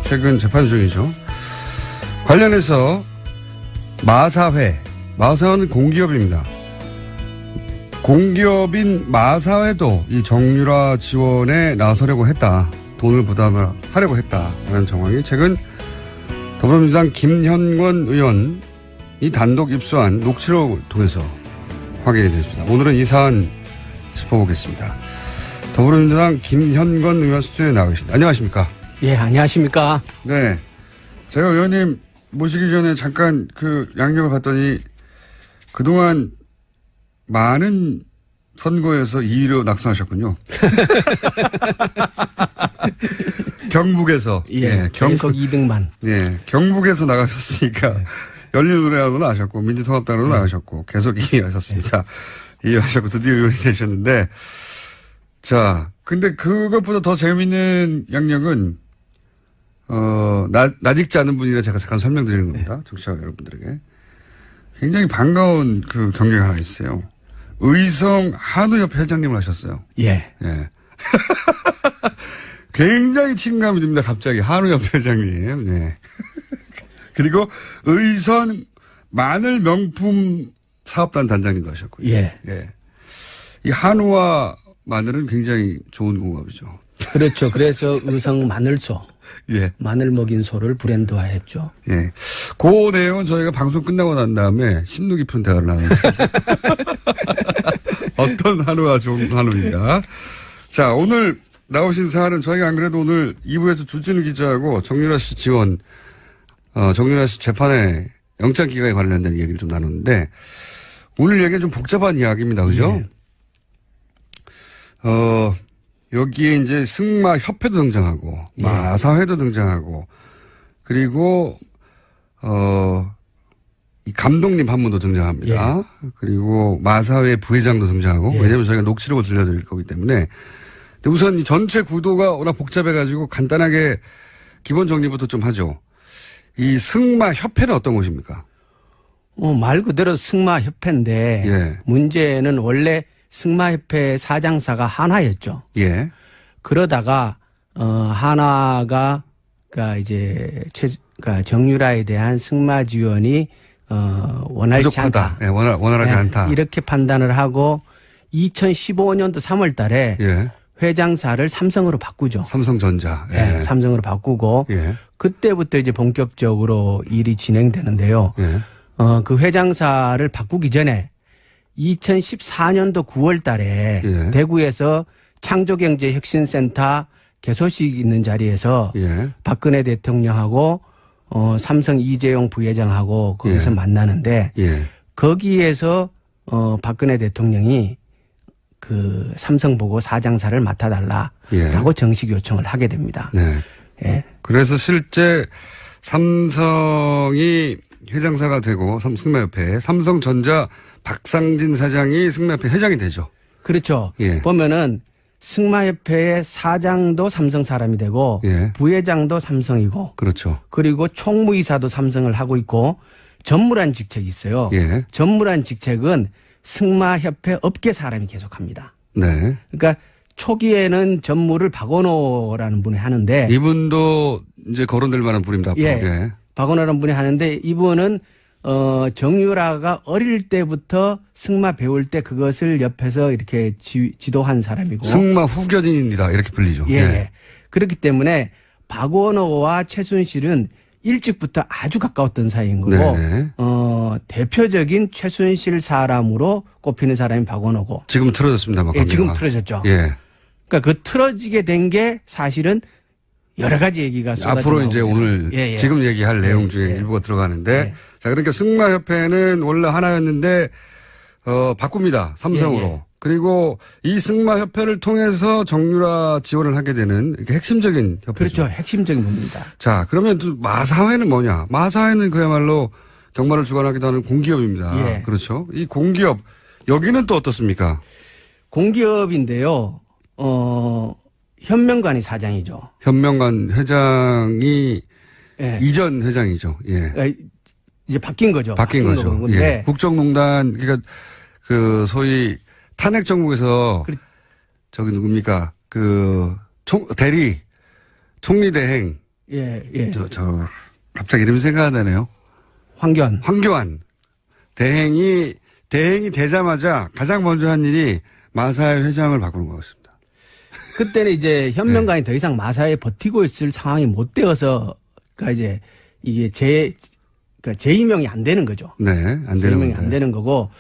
최근 재판 중이죠. 관련해서 마사회는 공기업입니다. 공기업인 마사회도 이 정유라 지원에 나서려고 했다. 돈을 부담을 하려고 했다라는 정황이 최근 더불어민주당 김현권 의원이 단독 입수한 녹취록을 통해서 확인이 됐습니다. 오늘은 이 사안 짚어보겠습니다. 더불어민주당 김현권 의원 스튜디오에 나와 계십니다. 안녕하십니까? 예, 안녕하십니까? 네. 제가 의원님 모시기 전에 잠깐 그 양력을 봤더니 그동안 많은 선거에서 2위로 낙선하셨군요. 경북에서. 예, 계속 2등만. 예, 경북에서 나가셨으니까 네. 열린우리당으로 나가셨고 민주통합당으로 나가셨고 계속 2위 하셨습니다. 2위 하셨고 드디어 의원이 되셨는데 자, 근데 그것보다 더 재미있는 양력은 낯익지 않은 분이라 제가 잠깐 설명드리는 겁니다. 청취자 여러분들에게. 굉장히 반가운 그 경력이 하나 있어요. 의성 한우협회 회장님을 하셨어요. 예. 예. 굉장히 친감이 듭니다. 갑자기 한우협회 회장님. 예. 그리고 의선 마늘 명품 사업단 단장님도 하셨고요. 예. 예. 이 한우와 마늘은 굉장히 좋은 궁합이죠. 그렇죠. 그래서 의성 마늘소. 예. 마늘 먹인 소를 브랜드화 했죠. 예. 그 내용은 저희가 방송 끝나고 난 다음에 심도 깊은 대화를 나누는 어떤 한우가 좋은 한우인가. 자, 오늘 나오신 사안은 저희가 안 그래도 오늘 2부에서 주진우 기자하고 정유라 씨 지원, 정유라 씨 재판에 영장 기각에 관련된 얘기를 좀 나누는데 오늘 얘기는 좀 복잡한 이야기입니다. 그죠? 예. 여기에 이제 승마협회도 등장하고, 예. 마사회도 등장하고, 그리고, 이 감독님 한 분도 등장합니다. 예. 그리고 마사회 부회장도 등장하고, 예. 왜냐면 저희가 녹취록을 들려드릴 거기 때문에. 근데 우선 이 전체 구도가 워낙 복잡해가지고 간단하게 기본 정리부터 좀 하죠. 이 승마협회는 어떤 곳입니까? 말 그대로 승마협회인데, 예. 문제는 원래 승마협회 사장사가 한화였죠. 예. 그러다가 한화가 그러니까 이제 그러니까 정유라에 대한 승마 지원이 원활치 부족하다. 않다. 예, 원활하지 않다. 이렇게 판단을 하고 2015년도 3월 달에 예. 회장사를 삼성으로 바꾸죠. 삼성전자. 예. 네, 삼성으로 바꾸고 예. 그때부터 이제 본격적으로 일이 진행되는데요. 예. 그 회장사를 바꾸기 전에 2014년도 9월 달에 예. 대구에서 창조경제혁신센터 개소식 있는 자리에서 예. 박근혜 대통령하고 삼성 이재용 부회장하고 거기서 예. 만나는데 예. 거기에서 박근혜 대통령이 그 삼성 보고 사장사를 맡아달라라고 예. 정식 요청을 하게 됩니다. 네. 예. 그래서 실제 삼성이 회장사가 되고 승마협회 삼성전자 박상진 사장이 승마협회 회장이 되죠. 그렇죠. 예. 보면은 승마협회의 사장도 삼성 사람이 되고 예. 부회장도 삼성이고 그렇죠. 그리고 총무이사도 삼성을 하고 있고 전무란 직책이 있어요. 예. 전무란 직책은 승마협회 업계 사람이 계속합니다. 네. 그러니까 초기에는 전무를 박원호라는 분이 하는데 이분도 이제 거론될 만한 분입니다. 앞으로. 예. 예. 박원호라는 분이 하는데 이분은 정유라가 어릴 때부터 승마 배울 때 그것을 옆에서 이렇게 지도한 사람이고. 승마 후견인입니다. 이렇게 불리죠. 예. 예. 그렇기 때문에 박원호와 최순실은 일찍부터 아주 가까웠던 사이인 거고. 네네. 대표적인 최순실 사람으로 꼽히는 사람이 박원호고. 지금 틀어졌습니다. 막 예, 지금 틀어졌죠. 예. 그러니까 그 틀어지게 된 게 사실은 여러 가지 얘기가 쏟아져 앞으로 이제 나옵니다. 오늘 예, 예. 지금 얘기할 내용 중에 예. 일부가 들어가는데 예. 자, 그러니까 승마협회는 원래 하나였는데 바꿉니다. 삼성으로. 예, 예. 그리고 이 승마협회를 통해서 정유라 지원을 하게 되는 이렇게 핵심적인 협회죠. 그렇죠. 핵심적인 부분입니다. 자, 그러면 또 마사회는 뭐냐? 마사회는 그야말로 경마를 주관하기도 하는 공기업입니다. 예. 그렇죠. 이 공기업 여기는 또 어떻습니까? 공기업인데요. 현명관이 사장이죠. 현명관 회장이 예. 이전 회장이죠. 예. 이제 바뀐 거죠. 바뀐 거죠. 건데 예. 국정농단 그러니까 그 소위 탄핵 정국에서 저기 누굽니까? 그 대리 총리 대행 예, 예. 갑자기 이름이 생각이 나네요. 황교안. 대행이 되자마자 가장 먼저 한 일이 마사회 회장을 바꾸는 거였습니다. 그때는 이제 현명관이 더 이상 마사회에 버티고 있을 상황이 못 되어서, 그러니까 이제 이게 그러니까 재임명이 안 되는 거죠. 네, 안 되는 재임명이 안 되는 거고,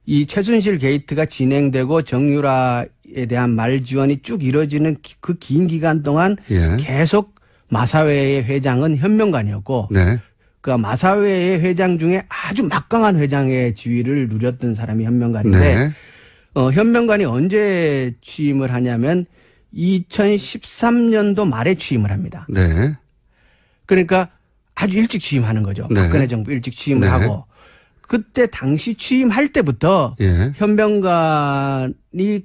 이 최순실 게이트가 진행되고 정유라에 대한 말 지원이 쭉 이루어지는 그 긴 기간 동안 계속 마사회의 회장은 현명관이었고, 네. 그 마사회의 회장 중에 아주 막강한 회장의 지위를 누렸던 사람이 현명관인데, 네. 현명관이 언제 취임을 하냐면 2013년도 말에 취임을 합니다. 네. 그러니까 아주 일찍 취임하는 거죠. 네. 박근혜 정부 일찍 취임을 네. 하고. 그때 당시 취임할 때부터 현명관이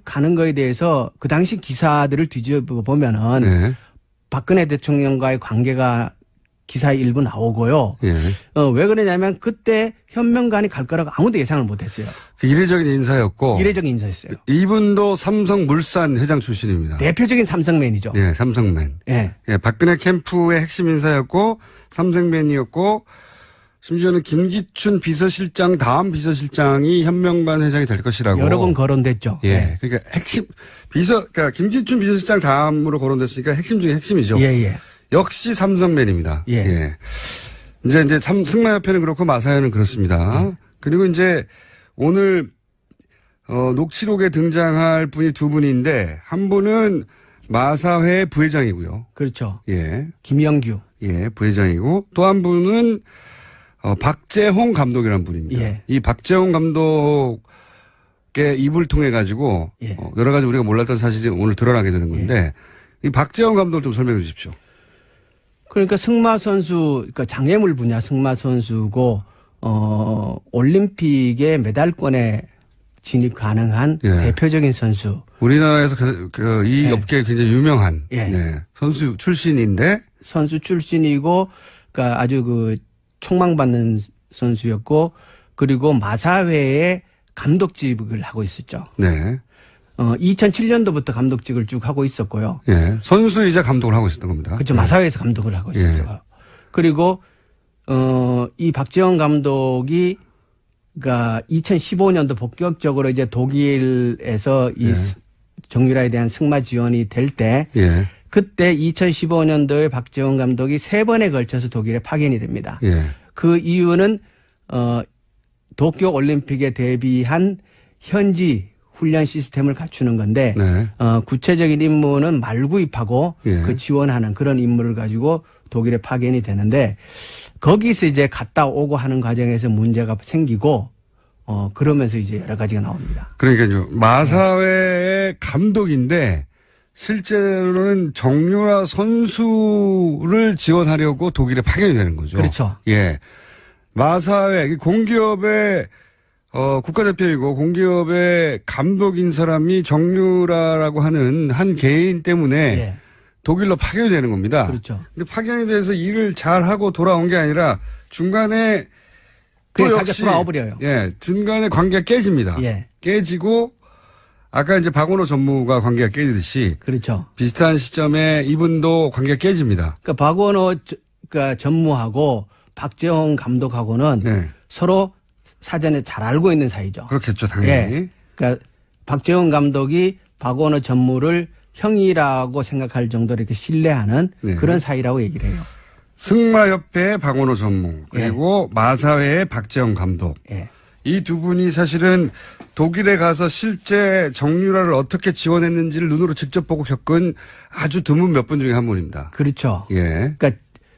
가는 거에 대해서 그 당시 기사들을 뒤집어 보면은 박근혜 대통령과의 관계가 기사에 일부 나오고요. 왜 그러냐면 그때 현명관이 갈 거라고 아무도 예상을 못 했어요. 이례적인 인사였고. 이례적인 인사였어요. 이분도 삼성물산 회장 출신입니다. 대표적인 삼성맨이죠. 네, 삼성맨. 예. 박근혜 캠프의 핵심 인사였고, 삼성맨이었고, 심지어는 김기춘 비서실장 다음 비서실장이 현명관 회장이 될 것이라고. 여러 번 거론됐죠. 예. 그러니까 그러니까 김기춘 비서실장 다음으로 거론됐으니까 핵심 중에 핵심이죠. 예. 역시 삼성맨입니다. 예. 이제 승마협회는 그렇고 마사회는 그렇습니다. 그리고 이제 오늘 녹취록에 등장할 분이 두 분인데 한 분은 마사회 부회장이고요. 그렇죠. 예. 김영규. 예, 부회장이고 또 한 분은 박재홍 감독이라는 분입니다. 예. 이 박재홍 감독의 입을 통해 가지고 여러 가지 우리가 몰랐던 사실이 오늘 드러나게 되는 건데 이 박재홍 감독 좀 설명해 주십시오. 그러니까 승마 선수, 그러니까 장애물 분야 승마 선수고 올림픽의 메달권에 진입 가능한 대표적인 선수. 우리나라에서 이 업계에 굉장히 유명한 선수 출신인데 선수 출신이고, 그러니까 아주 총망받는 선수였고, 그리고 마사회의 감독직을 하고 있었죠. 네. 2007년도부터 감독직을 쭉 하고 있었고요. 예. 선수이자 감독을 하고 있었던 겁니다. 그렇죠. 마사회에서 감독을 하고 있었죠. 그리고 이 박재홍 감독이 그러니까 2015년도 본격적으로 이제 독일에서 이 정유라에 대한 승마 지원이 될 때 그때 2015년도에 박재홍 감독이 3번에 걸쳐서 독일에 파견이 됩니다. 그 이유는 도쿄 올림픽에 대비한 현지 훈련 시스템을 갖추는 건데 구체적인 임무는 말 구입하고 그 지원하는 그런 임무를 가지고 독일에 파견이 되는데 거기서 이제 갔다 오고 하는 과정에서 문제가 생기고 그러면서 이제 여러 가지가 나옵니다. 그러니까요. 마사회의 감독인데 실제로는 정유라 선수를 지원하려고 독일에 파견이 되는 거죠. 그렇죠. 예. 마사회 공기업의 국가대표이고 공기업의 감독인 사람이 정유라라고 하는 한 개인 때문에 독일로 파견이 되는 겁니다. 그렇죠. 근데 파견이 돼서 일을 잘하고 돌아온 게 아니라 중간에 또 역시 돌아와버려요. 중간에 관계가 깨집니다. 깨지고 아까 이제 박원호 전무가 관계가 깨지듯이 그렇죠. 비슷한 시점에 이분도 관계가 깨집니다. 그러니까 박원호 전무하고 박재홍 감독하고는 서로 사전에 잘 알고 있는 사이죠. 그렇겠죠, 당연히. 그러니까 박재홍 감독이 박원호 전무를 형이라고 생각할 정도로 이렇게 신뢰하는 그런 사이라고 얘기를 해요. 승마협회의 박원호 전무 그리고 마사회의 박재홍 감독. 이 두 분이 사실은 독일에 가서 실제 정유라를 어떻게 지원했는지를 눈으로 직접 보고 겪은 아주 드문 몇 분 중에 한 분입니다. 그렇죠. 그러니까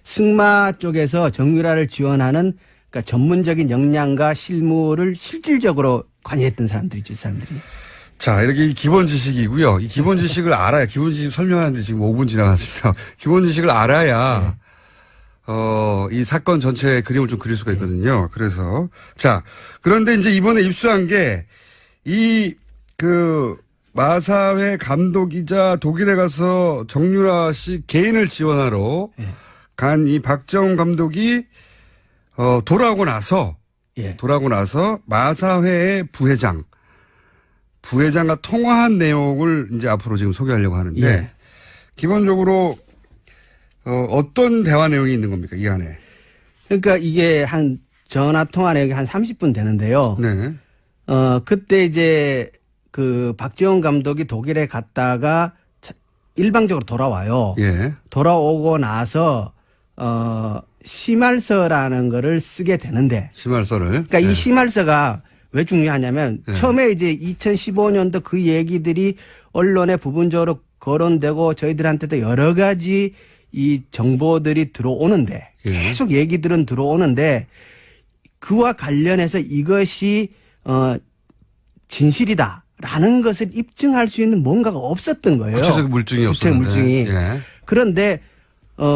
승마 쪽에서 정유라를 지원하는 그러니까 전문적인 역량과 실무를 실질적으로 관여했던 사람들이죠, 이 사람들이. 자, 이렇게 기본 지식이고요. 이 기본 지식을 알아야, 기본 지식 설명하는데 지금 5분 지나갔습니다. 기본 지식을 알아야, 이 사건 전체의 그림을 좀 그릴 수가 있거든요. 그래서. 자, 그런데 이제 이번에 입수한 게, 마사회 감독이자 독일에 가서 정유라 씨 개인을 지원하러 간 이 박재홍 감독이, 돌아오고 나서 마사회의 부회장과 통화한 내용을 이제 앞으로 지금 소개하려고 하는데 기본적으로 어떤 대화 내용이 있는 겁니까? 이 안에. 그러니까 이게 한 전화 통화 내역이 한 30분 되는데요. 네. 그때 이제 그 박지원 감독이 독일에 갔다가 일방적으로 돌아와요. 예. 돌아오고 나서 심할서라는 거를 쓰게 되는데. 심할서를. 그러니까 이 심할서가 왜 중요하냐면 네. 처음에 이제 2015년도 그 얘기들이 언론에 부분적으로 거론되고 저희들한테도 여러 가지 이 정보들이 들어오는데 예. 계속 얘기들은 들어오는데 그와 관련해서 이것이 진실이다라는 것을 입증할 수 있는 뭔가가 없었던 거예요. 구체적 물증이 없었는데. 물증이. 예. 그런데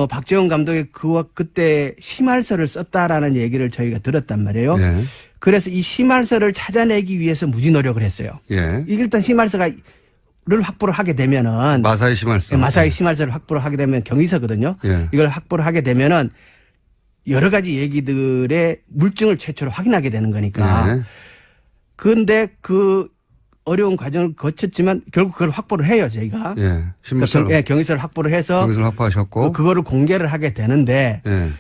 박재원 감독이 그때 심할서를 썼다라는 얘기를 저희가 들었단 말이에요. 예. 그래서 이 심할서를 찾아내기 위해서 무지 노력을 했어요. 예. 일단 심할서를 확보를 하게 되면은 마사의 심할서. 마사의 심할서를 확보를 하게 되면 경위서거든요. 예. 이걸 확보를 하게 되면은 여러 가지 얘기들의 물증을 최초로 확인하게 되는 거니까. 예. 그런데 그 어려운 과정을 거쳤지만 결국 그걸 확보를 해요, 저희가. 예. 심할서. 그러니까 경위서를 확보를 해서 경위서를 확보하셨고. 그거를 공개를 하게 되는데 예.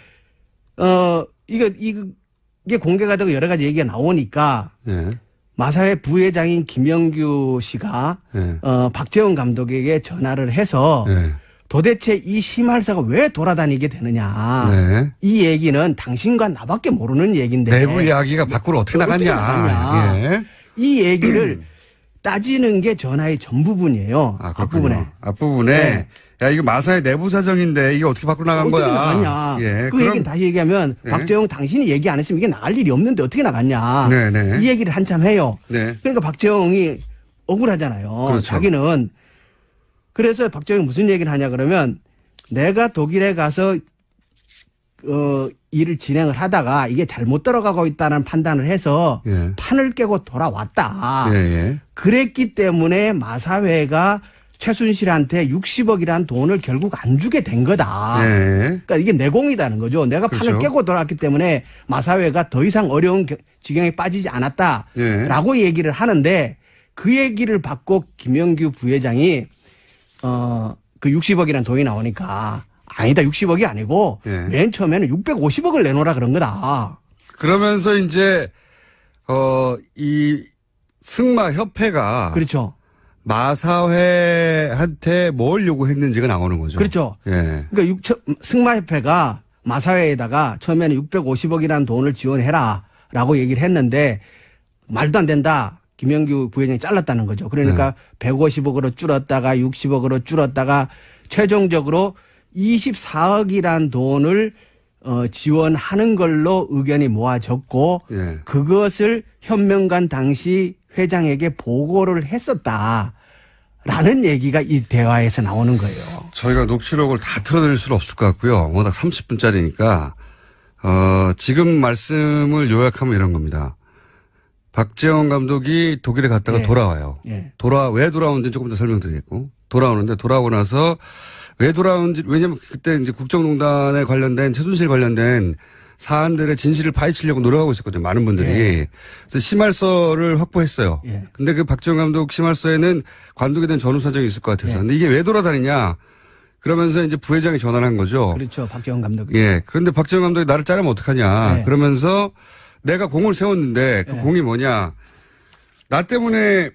이게 공개가 되고 여러 가지 얘기가 나오니까 예. 마사회 부회장인 김영규 씨가 예. 박재원 감독에게 전화를 해서 예. 도대체 이 심할서가 왜 돌아다니게 되느냐. 네. 이 얘기는 당신과 나밖에 모르는 얘기인데. 내부 이야기가 밖으로 어떻게 나갔냐. 예. 이 얘기를 따지는 게 전화의 전부분이에요. 앞부분에. 앞부분에. 네. 야, 이거 마사의 내부 사정인데 이게 어떻게 밖으로 나간 어떻게 거야. 나갔냐. 예. 그 얘기는 다시 얘기하면 네. 박재영 당신이 얘기 안 했으면 이게 나갈 일이 없는데 어떻게 나갔냐. 네네. 이 얘기를 한참 해요. 네. 그러니까 박재영이 억울하잖아요. 그렇죠. 자기는. 그래서 박재영이 무슨 얘기를 하냐 그러면 내가 독일에 가서 일을 진행을 하다가 이게 잘못 들어가고 있다는 판단을 해서 예. 판을 깨고 돌아왔다. 예, 예. 그랬기 때문에 마사회가 최순실한테 60억이라는 돈을 결국 안 주게 된 거다. 예. 그러니까 이게 내공이다는 거죠. 내가 판을 그렇죠. 깨고 돌아왔기 때문에 마사회가 더 이상 어려운 지경에 빠지지 않았다라고 얘기를 하는데 그 얘기를 받고 김영규 부회장이 그 60억이라는 돈이 나오니까 아니다 60억이 아니고 예. 맨 처음에는 650억을 내놓으라 그런 거다. 그러면서 이제 이 승마협회가 그렇죠. 마사회한테 뭘 요구했는지가 나오는 거죠. 그렇죠. 예. 그러니까 승마협회가 마사회에다가 처음에는 650억이라는 돈을 지원해라라고 얘기를 했는데 말도 안 된다. 김영규 부회장이 잘랐다는 거죠. 그러니까 150억으로 줄었다가 60억으로 줄었다가 최종적으로 24억이란 돈을 지원하는 걸로 의견이 모아졌고 예. 그것을 현명관 당시 회장에게 보고를 했었다라는 얘기가 이 대화에서 나오는 거예요. 저희가 녹취록을 다 틀어드릴 수는 없을 것 같고요. 워낙 30분짜리니까 지금 말씀을 요약하면 이런 겁니다. 박재원 감독이 독일에 갔다가 예. 돌아와요. 예. 왜 돌아오는지 조금 더 설명드리겠고. 돌아오는데 돌아오고 나서 왜 돌아오는지, 왜냐면 그때 이제 국정농단에 관련된, 최순실 관련된 사안들의 진실을 파헤치려고 노력하고 있었거든요. 많은 분들이. 예. 그래서 심할서를 확보했어요. 예. 근데 그 박재원 감독 심할서에는 관독에 대한 전후 사정이 있을 것 같아서. 예. 근데 이게 왜 돌아다니냐. 그러면서 이제 부회장이 전화를 한 거죠. 그렇죠. 박재원 감독이. 예. 그런데 박재원 감독이 나를 자르면 어떡하냐. 예. 그러면서 내가 공을 세웠는데 그 예. 공이 뭐냐. 나 때문에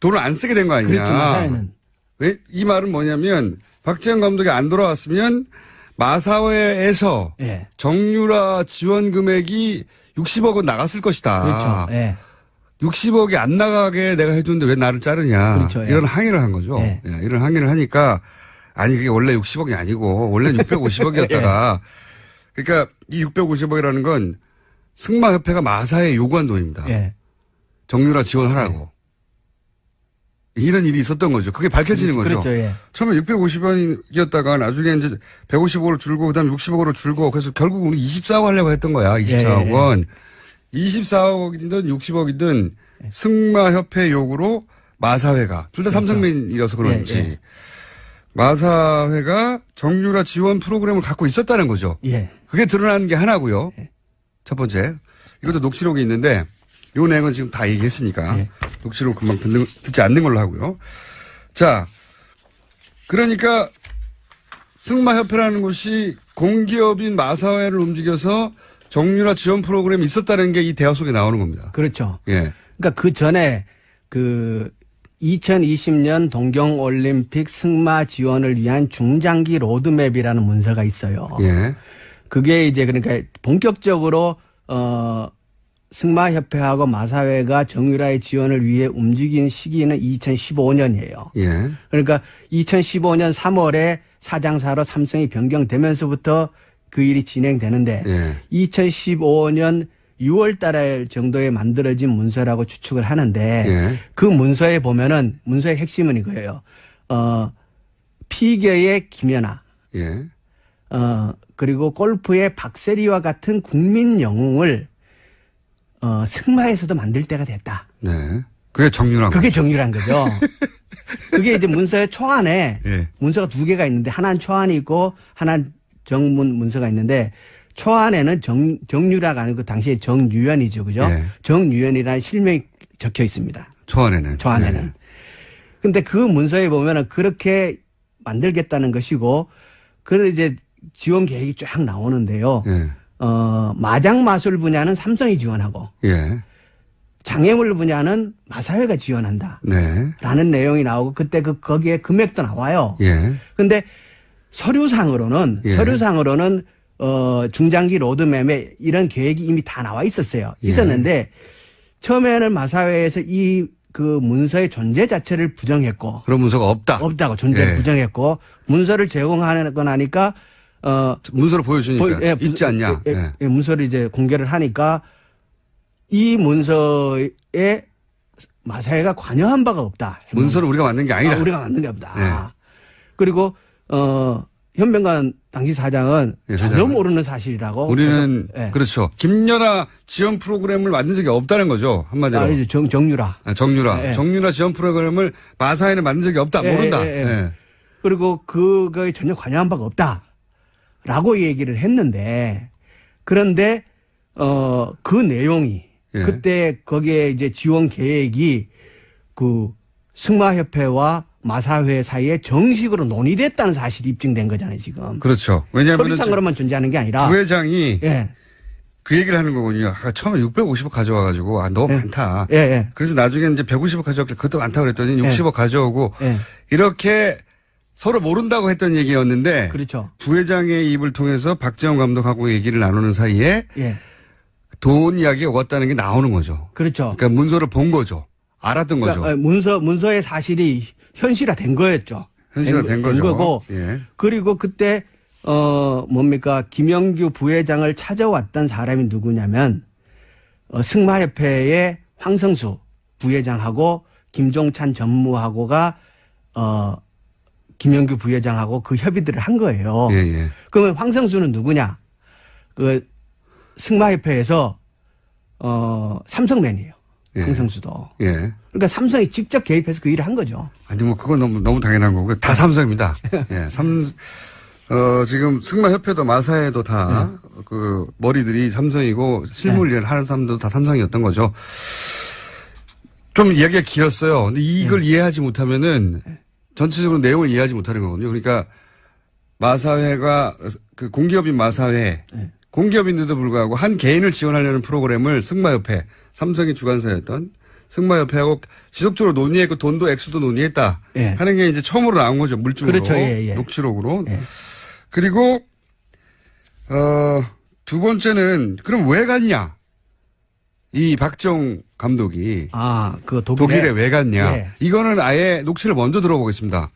돈을 안 쓰게 된 거 아니냐. 그렇죠. 마사회는. 왜? 이 말은 뭐냐면 박재원 감독이 안 돌아왔으면 마사회에서 예. 정유라 지원 금액이 60억은 나갔을 것이다. 그렇죠. 예. 60억이 안 나가게 내가 해줬는데 왜 나를 자르냐. 그렇죠. 예. 이런 항의를 한 거죠. 예. 예, 이런 항의를 하니까 아니 그게 원래 60억이 아니고 원래 650억이었다가 그러니까 이 650억이라는 건 승마협회가 마사에 요구한 돈입니다. 예. 정유라 지원하라고. 이런 일이 있었던 거죠. 그게 밝혀지는 거죠. 그렇죠. 예. 처음에 650원이었다가 나중에 이제 150억으로 줄고 그다음에 60억으로 줄고 그래서 결국 우리 24억 하려고 했던 거야. 24억 원. 24억이든 60억이든 승마협회 요구로 마사회가 둘 다 삼성맨이라서 그런지 예. 마사회가 정유라 지원 프로그램을 갖고 있었다는 거죠. 예. 그게 드러나는 게 하나고요. 첫 번째. 이것도 녹취록이 있는데 요 내용은 지금 다 얘기했으니까 예. 녹취록 금방 듣지 않는 걸로 하고요. 자, 그러니까 승마협회라는 곳이 공기업인 마사회를 움직여서 정유라 지원 프로그램이 있었다는 게 이 대화 속에 나오는 겁니다. 그렇죠. 예. 그러니까 그 전에 그 2020년 동경올림픽 승마 지원을 위한 중장기 로드맵이라는 문서가 있어요. 예. 그게 이제 그러니까 본격적으로 승마협회하고 마사회가 정유라의 지원을 위해 움직인 시기는 2015년이에요. 예. 그러니까 2015년 3월에 사장사로 삼성이 변경되면서부터 그 일이 진행되는데 예. 2015년 6월 달 정도에 만들어진 문서라고 추측을 하는데 예. 그 문서에 보면은 문서의 핵심은 이거예요. 피겨의 김연아, 예. 그리고 골프의 박세리와 같은 국민 영웅을 승마에서도 만들 때가 됐다. 네. 그게 정유라. 그게 정유라는 거죠. 그게 이제 문서의 초안에 예. 문서가 두 개가 있는데 하나는 초안이 있고 하나는 정문 문서가 있는데 초안에는 정유라가 아니고 당시에 정유연이죠. 그죠? 예. 정유연이라는 실명이 적혀 있습니다. 초안에는. 초안에는. 예. 근데 그 문서에 보면은 그렇게 만들겠다는 것이고 그걸 이제 지원 계획이 쫙 나오는데요. 예. 마장 마술 분야는 삼성이 지원하고 예. 장애물 분야는 마사회가 지원한다. 네. 라는 내용이 나오고 그때 거기에 금액도 나와요. 예. 근데 서류상으로는 예. 중장기 로드맵에 이런 계획이 이미 다 나와 있었어요. 예. 있었는데 처음에는 마사회에서 그 문서의 존재 자체를 부정했고 그런 문서가 없다. 없다고 존재를 예. 부정했고 문서를 제공하고 나니까 문서를 보여주니까 있지 않냐. 예. 문서를 이제 공개를 하니까 이 문서에 마사회가 관여한 바가 없다. 문서를 우리가 만든 게 아니다. 우리가 만든 게 없다. 예. 그리고 현병관 당시 사장은 예, 전혀 사장은. 모르는 사실이라고. 우리는 그래서, 예. 그렇죠. 김연아 지원 프로그램을 만든 적이 없다는 거죠. 한마디로. 이제 정유라. 정유라. 예. 정유라 지원 프로그램을 마사회는 만든 적이 없다. 예, 모른다. 예, 예. 예. 그리고 그거에 전혀 관여한 바가 없다라고 얘기를 했는데 그런데 그 내용이 예. 그때 거기에 이제 지원 계획이 그 승마협회와 마사회 사이에 정식으로 논의됐다는 사실이 입증된 거잖아요, 지금. 그렇죠. 왜냐하면 서류상으로만 존재하는 게 아니라. 부회장이 예. 그 얘기를 하는 거군요. 아까 처음에 650억 가져와가지고 너무 예. 많다. 예, 예. 그래서 나중에 이제 150억 가져왔길래 그것도 많다 그랬더니 60억 가져오고 예. 이렇게 서로 모른다고 했던 얘기였는데 그렇죠. 부회장의 입을 통해서 박재홍 감독하고 얘기를 나누는 사이에 예. 돈 이야기가 왔다는 게 나오는 거죠. 그렇죠. 그러니까 문서를 본 거죠. 알았던 거죠. 그러니까 문서의 사실이 현실화된 거였죠. 현실화된 거죠. 거고. 예. 그리고 그때 김영규 부회장을 찾아왔던 사람이 누구냐면 승마협회의 황성수 부회장하고 김종찬 전무하고가 김영규 부회장하고 그 협의들을 한 거예요. 예, 예. 그러면 황성수는 누구냐? 그 승마협회에서 삼성맨이에요. 예. 황성수도. 예. 그러니까 삼성이 직접 개입해서 그 일을 한 거죠. 아니 뭐 그건 너무 당연한 거고 다 삼성입니다. 예. 지금 승마협회도 마사회도 다 그 머리들이 삼성이고 실무 일을 하는 사람도 다 삼성이었던 거죠. 좀 이야기가 길었어요. 근데 이걸 이해하지 못하면은 전체적으로 내용을 이해하지 못하는 거거든요. 그러니까 마사회가 그 공기업인 마사회 공기업인데도 불구하고 한 개인을 지원하려는 프로그램을 승마협회 삼성이 주관사였던 승마협회하고 지속적으로 논의했고 돈도 액수도 논의했다 예. 하는 게 이제 처음으로 나온 거죠. 물증으로. 그렇죠. 예, 예. 녹취록으로. 예. 그리고 두 번째는 그럼 왜 갔냐? 이 박정 감독이 그 독일에 왜 갔냐? 예. 이거는 아예 녹취를 먼저 들어보겠습니다.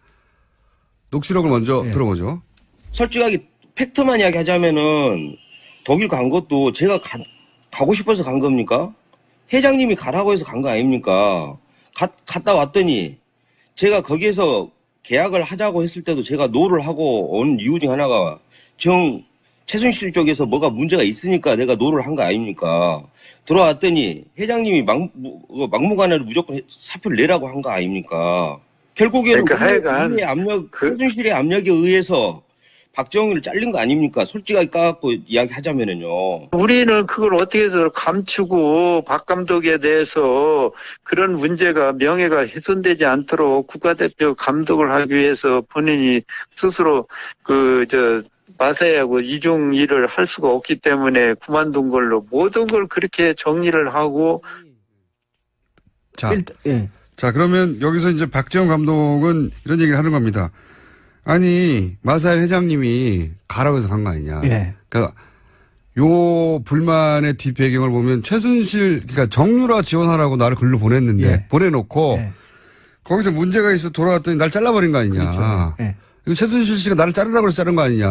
녹취록을 먼저 예. 들어보죠. 솔직하게 팩트만 이야기하자면은 독일 간 것도 제가 가고 싶어서 간 겁니까? 회장님이 가라고 해서 간 거 아닙니까? 갔다 왔더니 제가 거기에서 계약을 하자고 했을 때도 제가 노를 하고 온 이유 중 하나가 최순실 쪽에서 뭐가 문제가 있으니까 내가 노를 한 거 아닙니까? 들어왔더니 회장님이 막무가내로 무조건 사표를 내라고 한 거 아닙니까? 결국에는 그러니까 하여간 최순실의 압력에 의해서 박정희를 잘린 거 아닙니까? 솔직하게 까갖고 이야기하자면은요. 우리는 그걸 어떻게 해서 감추고 박 감독에 대해서 그런 문제가 명예가 훼손되지 않도록 국가대표 감독을 하기 위해서 본인이 스스로 마사야하고 이중 일을 할 수가 없기 때문에 그만둔 걸로 모든 걸 그렇게 정리를 하고. 자, 예. 자, 그러면 여기서 이제 박지원 감독은 이런 얘기를 하는 겁니다. 아니, 마사야 회장님이 가라고 해서 간 거 아니냐. 예. 그러니까 요 불만의 뒷배경을 보면 최순실, 그러니까 정유라 지원하라고 나를 글로 보냈는데, 예. 보내놓고, 예. 거기서 문제가 있어 돌아왔더니 날 잘라버린 거 아니냐. 그렇죠. 예. 이거 최순실 씨가 나를 자르라고 해서 자른 거 아니냐.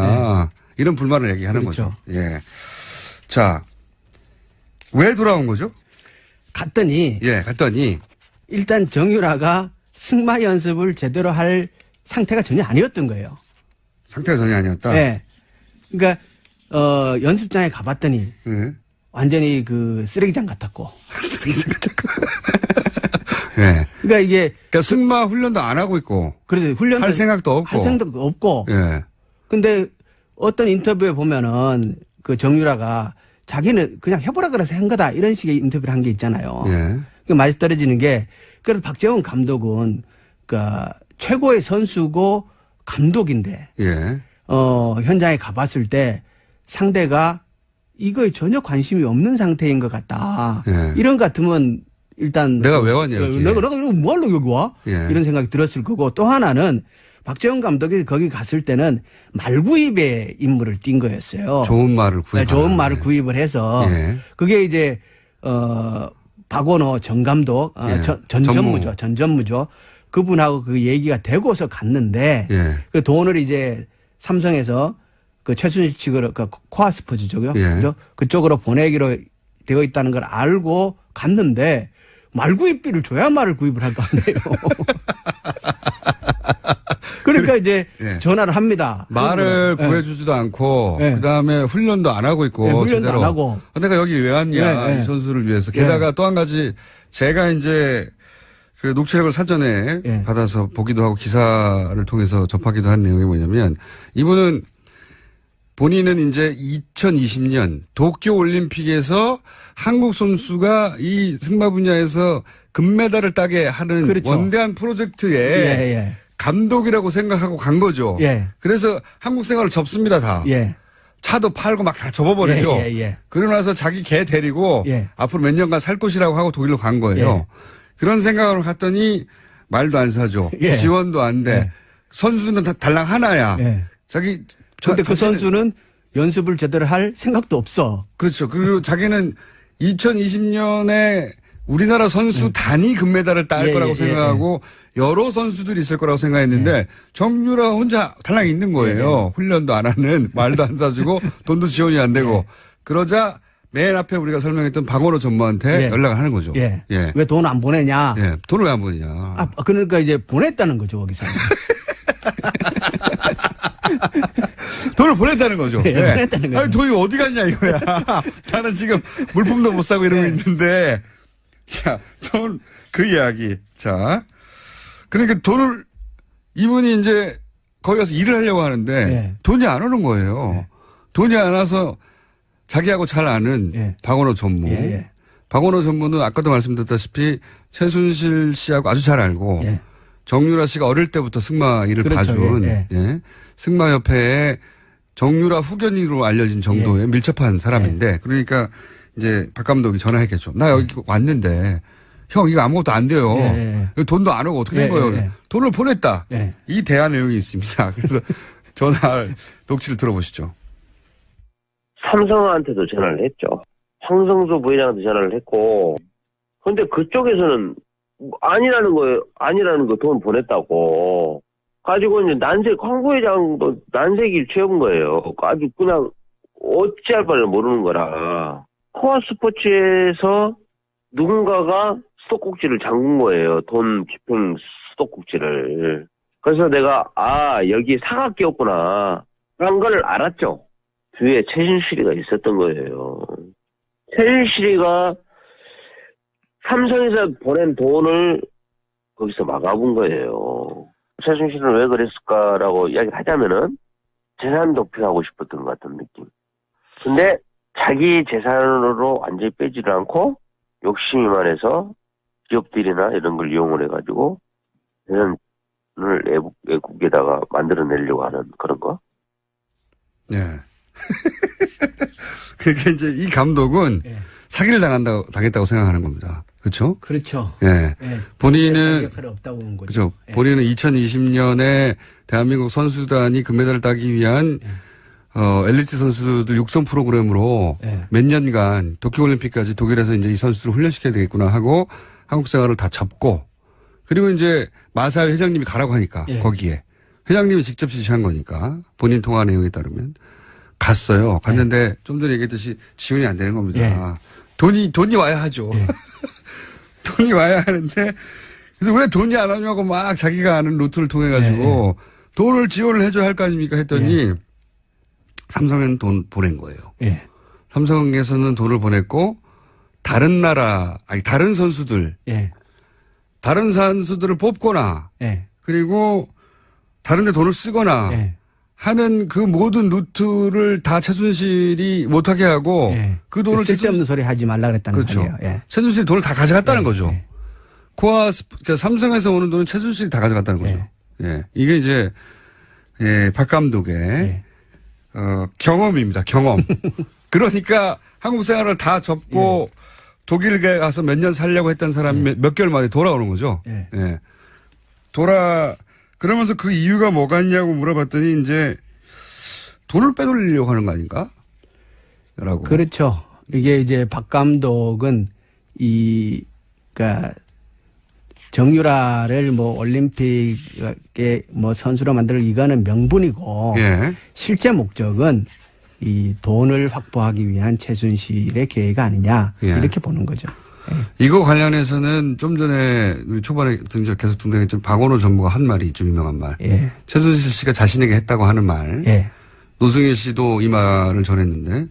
예. 이런 불만을 얘기하는 그렇죠. 거죠. 예. 자, 왜 돌아온 거죠? 갔더니 예, 갔더니, 일단 정유라가 승마 연습을 제대로 할 상태가 전혀 아니었던 거예요. 상태가 전혀 아니었다. 예. 그러니까 연습장에 가봤더니 예. 완전히 그 쓰레기장 같았고. 예. 그러니까 이게 그러니까 승마 훈련도 안 하고 있고. 그래서 훈련도 할 생각도 없고. 할 생각도 없고. 예. 근데 어떤 인터뷰에 보면은 그 정유라가 자기는 그냥 해보라 그래서 한 거다 이런 식의 인터뷰를 한 게 있잖아요. 예. 그 맛이 떨어지는 게 그래서 박재원 감독은 그러니까 최고의 선수고 감독인데 예. 현장에 가봤을 때 상대가 이거에 전혀 관심이 없는 상태인 것 같다. 예. 이런 것 같으면 일단 내가 왜 왔냐, 여기. 내가 뭐하러 여기 와? 예. 이런 생각이 들었을 거고 또 하나는 박재원 감독이 거기 갔을 때는 말구입의 임무를 띈 거였어요. 좋은 말을 구입. 좋은 말을 구입을 해서 예. 그게 이제 박원호 전 감독 예. 전 전무죠. 그분하고 그 얘기가 되고서 갔는데 예. 그 돈을 이제 삼성에서 그 최순실 측으로 그 코아 스포츠죠. 예. 그죠? 그쪽으로 보내기로 되어 있다는 걸 알고 갔는데 말구입비를 줘야 말을 구입을 할 거 아니에요. 그러니까 이제 예. 전화를 합니다. 말을 예. 구해주지도 않고 예. 그다음에 훈련도 안 하고 있고 예, 훈련도 제대로. 안 하고. 내가 여기 왜 왔냐 예, 예. 이 선수를 위해서. 게다가 또 한 가지 제가 이제 그 녹취록을 사전에 예. 받아서 보기도 하고 기사를 통해서 접하기도 한 내용이 뭐냐면 이분은 본인은 이제 2020년 도쿄 올림픽에서 한국 선수가 이 승마 분야에서 금메달을 따게 하는 그렇죠. 원대한 프로젝트에 예. 감독이라고 생각하고 간 거죠. 예. 그래서 한국 생활을 접습니다, 다. 예. 차도 팔고 막 다 접어버리죠. 예. 그러고 나서 자기 개 데리고 예. 앞으로 몇 년간 살 것이라고 하고 독일로 간 거예요. 예. 그런 생각으로 갔더니 말도 안 사줘. 예. 지원도 안 돼. 예. 선수는 다 달랑 하나야. 예. 자기 근데 그 자신은- 선수는 연습을 제대로 할 생각도 없어. 그렇죠. 그리고 자기는 2020년에 우리나라 선수 단위 금메달을 딸 예, 거라고 예, 생각하고 여러 선수들이 있을 거라고 생각했는데 정유라 혼자 달랑 있는 거예요. 훈련도 안 하는, 말도 안 사주고 돈도 지원이 안 되고. 그러자 맨 앞에 우리가 설명했던 박원호 전무한테 예. 연락을 하는 거죠. 예. 예. 왜 돈 안 보내냐? 예. 돈을 왜 안 보내냐. 그러니까 이제 보냈다는 거죠, 거기서. 돈을 보냈다는 거죠. 예, 보냈다는 거죠. 아니, 돈이 어디 갔냐 이거야. 나는 지금 물품도 못 사고 이러고 예. 있는데. 자, 그 이야기. 자. 그러니까 돈을, 이분이 이제 거기 가서 일을 하려고 하는데 예. 돈이 안 오는 거예요. 예. 돈이 안 와서 자기하고 잘 아는 예. 박원호 전무. 예. 박원호 전무는 아까도 말씀드렸다시피 최순실 씨하고 아주 잘 알고 예. 정유라 씨가 어릴 때부터 승마 일을 그렇죠. 봐준 예. 예. 승마협회에 정유라 후견인으로 알려진 정도의 밀접한 사람인데 그러니까 이제 박 감독이 전화했겠죠. 나 여기 왔는데 형 이거 아무것도 안 돼요. 돈도 안 오고 어떻게 된 거예요? 돈을 보냈다. 예. 이 대화 내용이 있습니다. 그래서 전화 녹취를 들어보시죠. 삼성한테도 전화를 했죠. 황성수 부회장한테 전화를 했고, 근데 그쪽에서는 아니라는 거 돈 보냈다고. 가지고 이제 황 부회장도 난색을 채운 거예요. 아주 그냥 어찌할 바를 모르는 거라. 코아 스포츠에서 누군가가 수도꼭지를 잠근 거예요. 돈 집행 수도꼭지를. 그래서 내가, 여기 사각기였구나. 라는 걸 알았죠. 뒤에 최순실이가 있었던 거예요. 최순실이가 삼성에서 보낸 돈을 거기서 막아본 거예요. 최순실은 왜 그랬을까라고 이야기를 하자면은 재산 도피하고 싶었던 것 같은 느낌. 근데 자기 재산으로 완전히 빼지를 않고 욕심이 많아서 기업들이나 이런 걸 이용을 해가지고 재산을 외국에다가 만들어내려고 하는 그런 거. 네. 그게 이제 이 감독은 예. 사기를 당했다고 생각하는 겁니다. 그렇죠? 그렇죠. 예. 예. 본인은 역할이 없다고 본 거죠. 그렇죠. 예. 본인은 2020년에 대한민국 선수단이 금메달을 따기 위한 엘리트 선수들 육성 프로그램으로 예. 몇 년간 도쿄올림픽까지 독일에서 이제 이 선수들을 훈련시켜야 되겠구나 하고 한국 생활을 다 접고 그리고 이제 마사회 회장님이 가라고 하니까 예. 거기에 회장님이 직접 지시한 거니까 본인 통화 내용에 따르면 갔어요. 갔는데 좀 전에 얘기했듯이 지원이 안 되는 겁니다. 예. 돈이 와야 하죠. 예. 돈이 와야 하는데 그래서 왜 돈이 안 오냐고 막 자기가 아는 루트를 통해 가지고 돈을 지원을 해줘야 할 거 아닙니까 했더니 삼성에는 돈 보낸 거예요. 예. 삼성에서는 돈을 보냈고 다른 선수들 예. 다른 선수들을 뽑거나 예. 그리고 다른 데 돈을 쓰거나 예. 하는 그 모든 루트를 다 최순실이 못하게 하고 예. 그 돈을 쓸데없는 소리 하지 말라 그랬다는 그렇죠. 거예요. 예. 최순실이 돈을 다 가져갔다는 예. 거죠. 예. 그러니까 삼성에서 오는 돈은 최순실이 다 가져갔다는 거죠. 예. 이게 이제 박 감독의 예. 경험입니다. 경험. 그러니까 한국 생활을 다 접고 독일에 가서 몇 년 살려고 했던 사람이 몇 개월 만에 돌아오는 거죠. 예. 그러면서 그 이유가 뭐가 있냐고 물어봤더니 이제 돈을 빼돌리려고 하는 거 아닌가? 라고. 그렇죠. 이게 이제 박 감독은 그러니까 정유라를 뭐 올림픽에 뭐 선수로 만들 이거는 명분이고 예. 실제 목적은 이 돈을 확보하기 위한 최순실의 계획 아니냐 예. 이렇게 보는 거죠. 이거 관련해서는 좀 전에 우리 초반에 계속 등장했던 박원호 정보가 한 말이 좀 유명한 말. 예. 최순실 씨가 자신에게 했다고 하는 말. 예. 노승일 씨도 이 말을 전했는데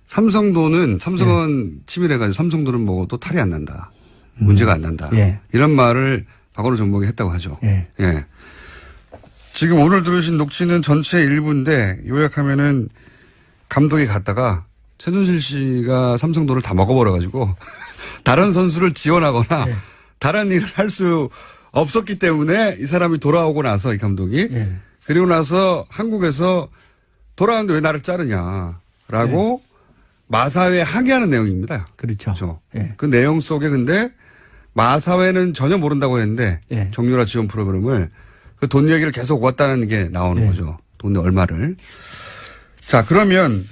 삼성은 치밀해가지고 삼성돈은 먹어도 탈이 안 난다. 문제가 안 난다. 예. 이런 말을 박원호 정보가 했다고 하죠. 예. 예. 지금 오늘 들으신 녹취는 전체 일부인데 요약하면은 감독이 갔다가 최순실 씨가 삼성돈을 다 먹어버려가지고 다른 선수를 지원하거나 예. 다른 일을 할 수 없었기 때문에 이 사람이 돌아오고 나서 이 감독이 예. 그리고 나서 한국에서 돌아왔는데 왜 나를 자르냐라고 마사회에 항의하는 내용입니다. 그렇죠. 그렇죠. 예. 그 내용 속에 근데 마사회는 전혀 모른다고 했는데 예. 정유라 지원 프로그램을 그 돈 얘기를 계속 왔다는 게 나오는 예. 거죠. 돈이 얼마를. 자, 그러면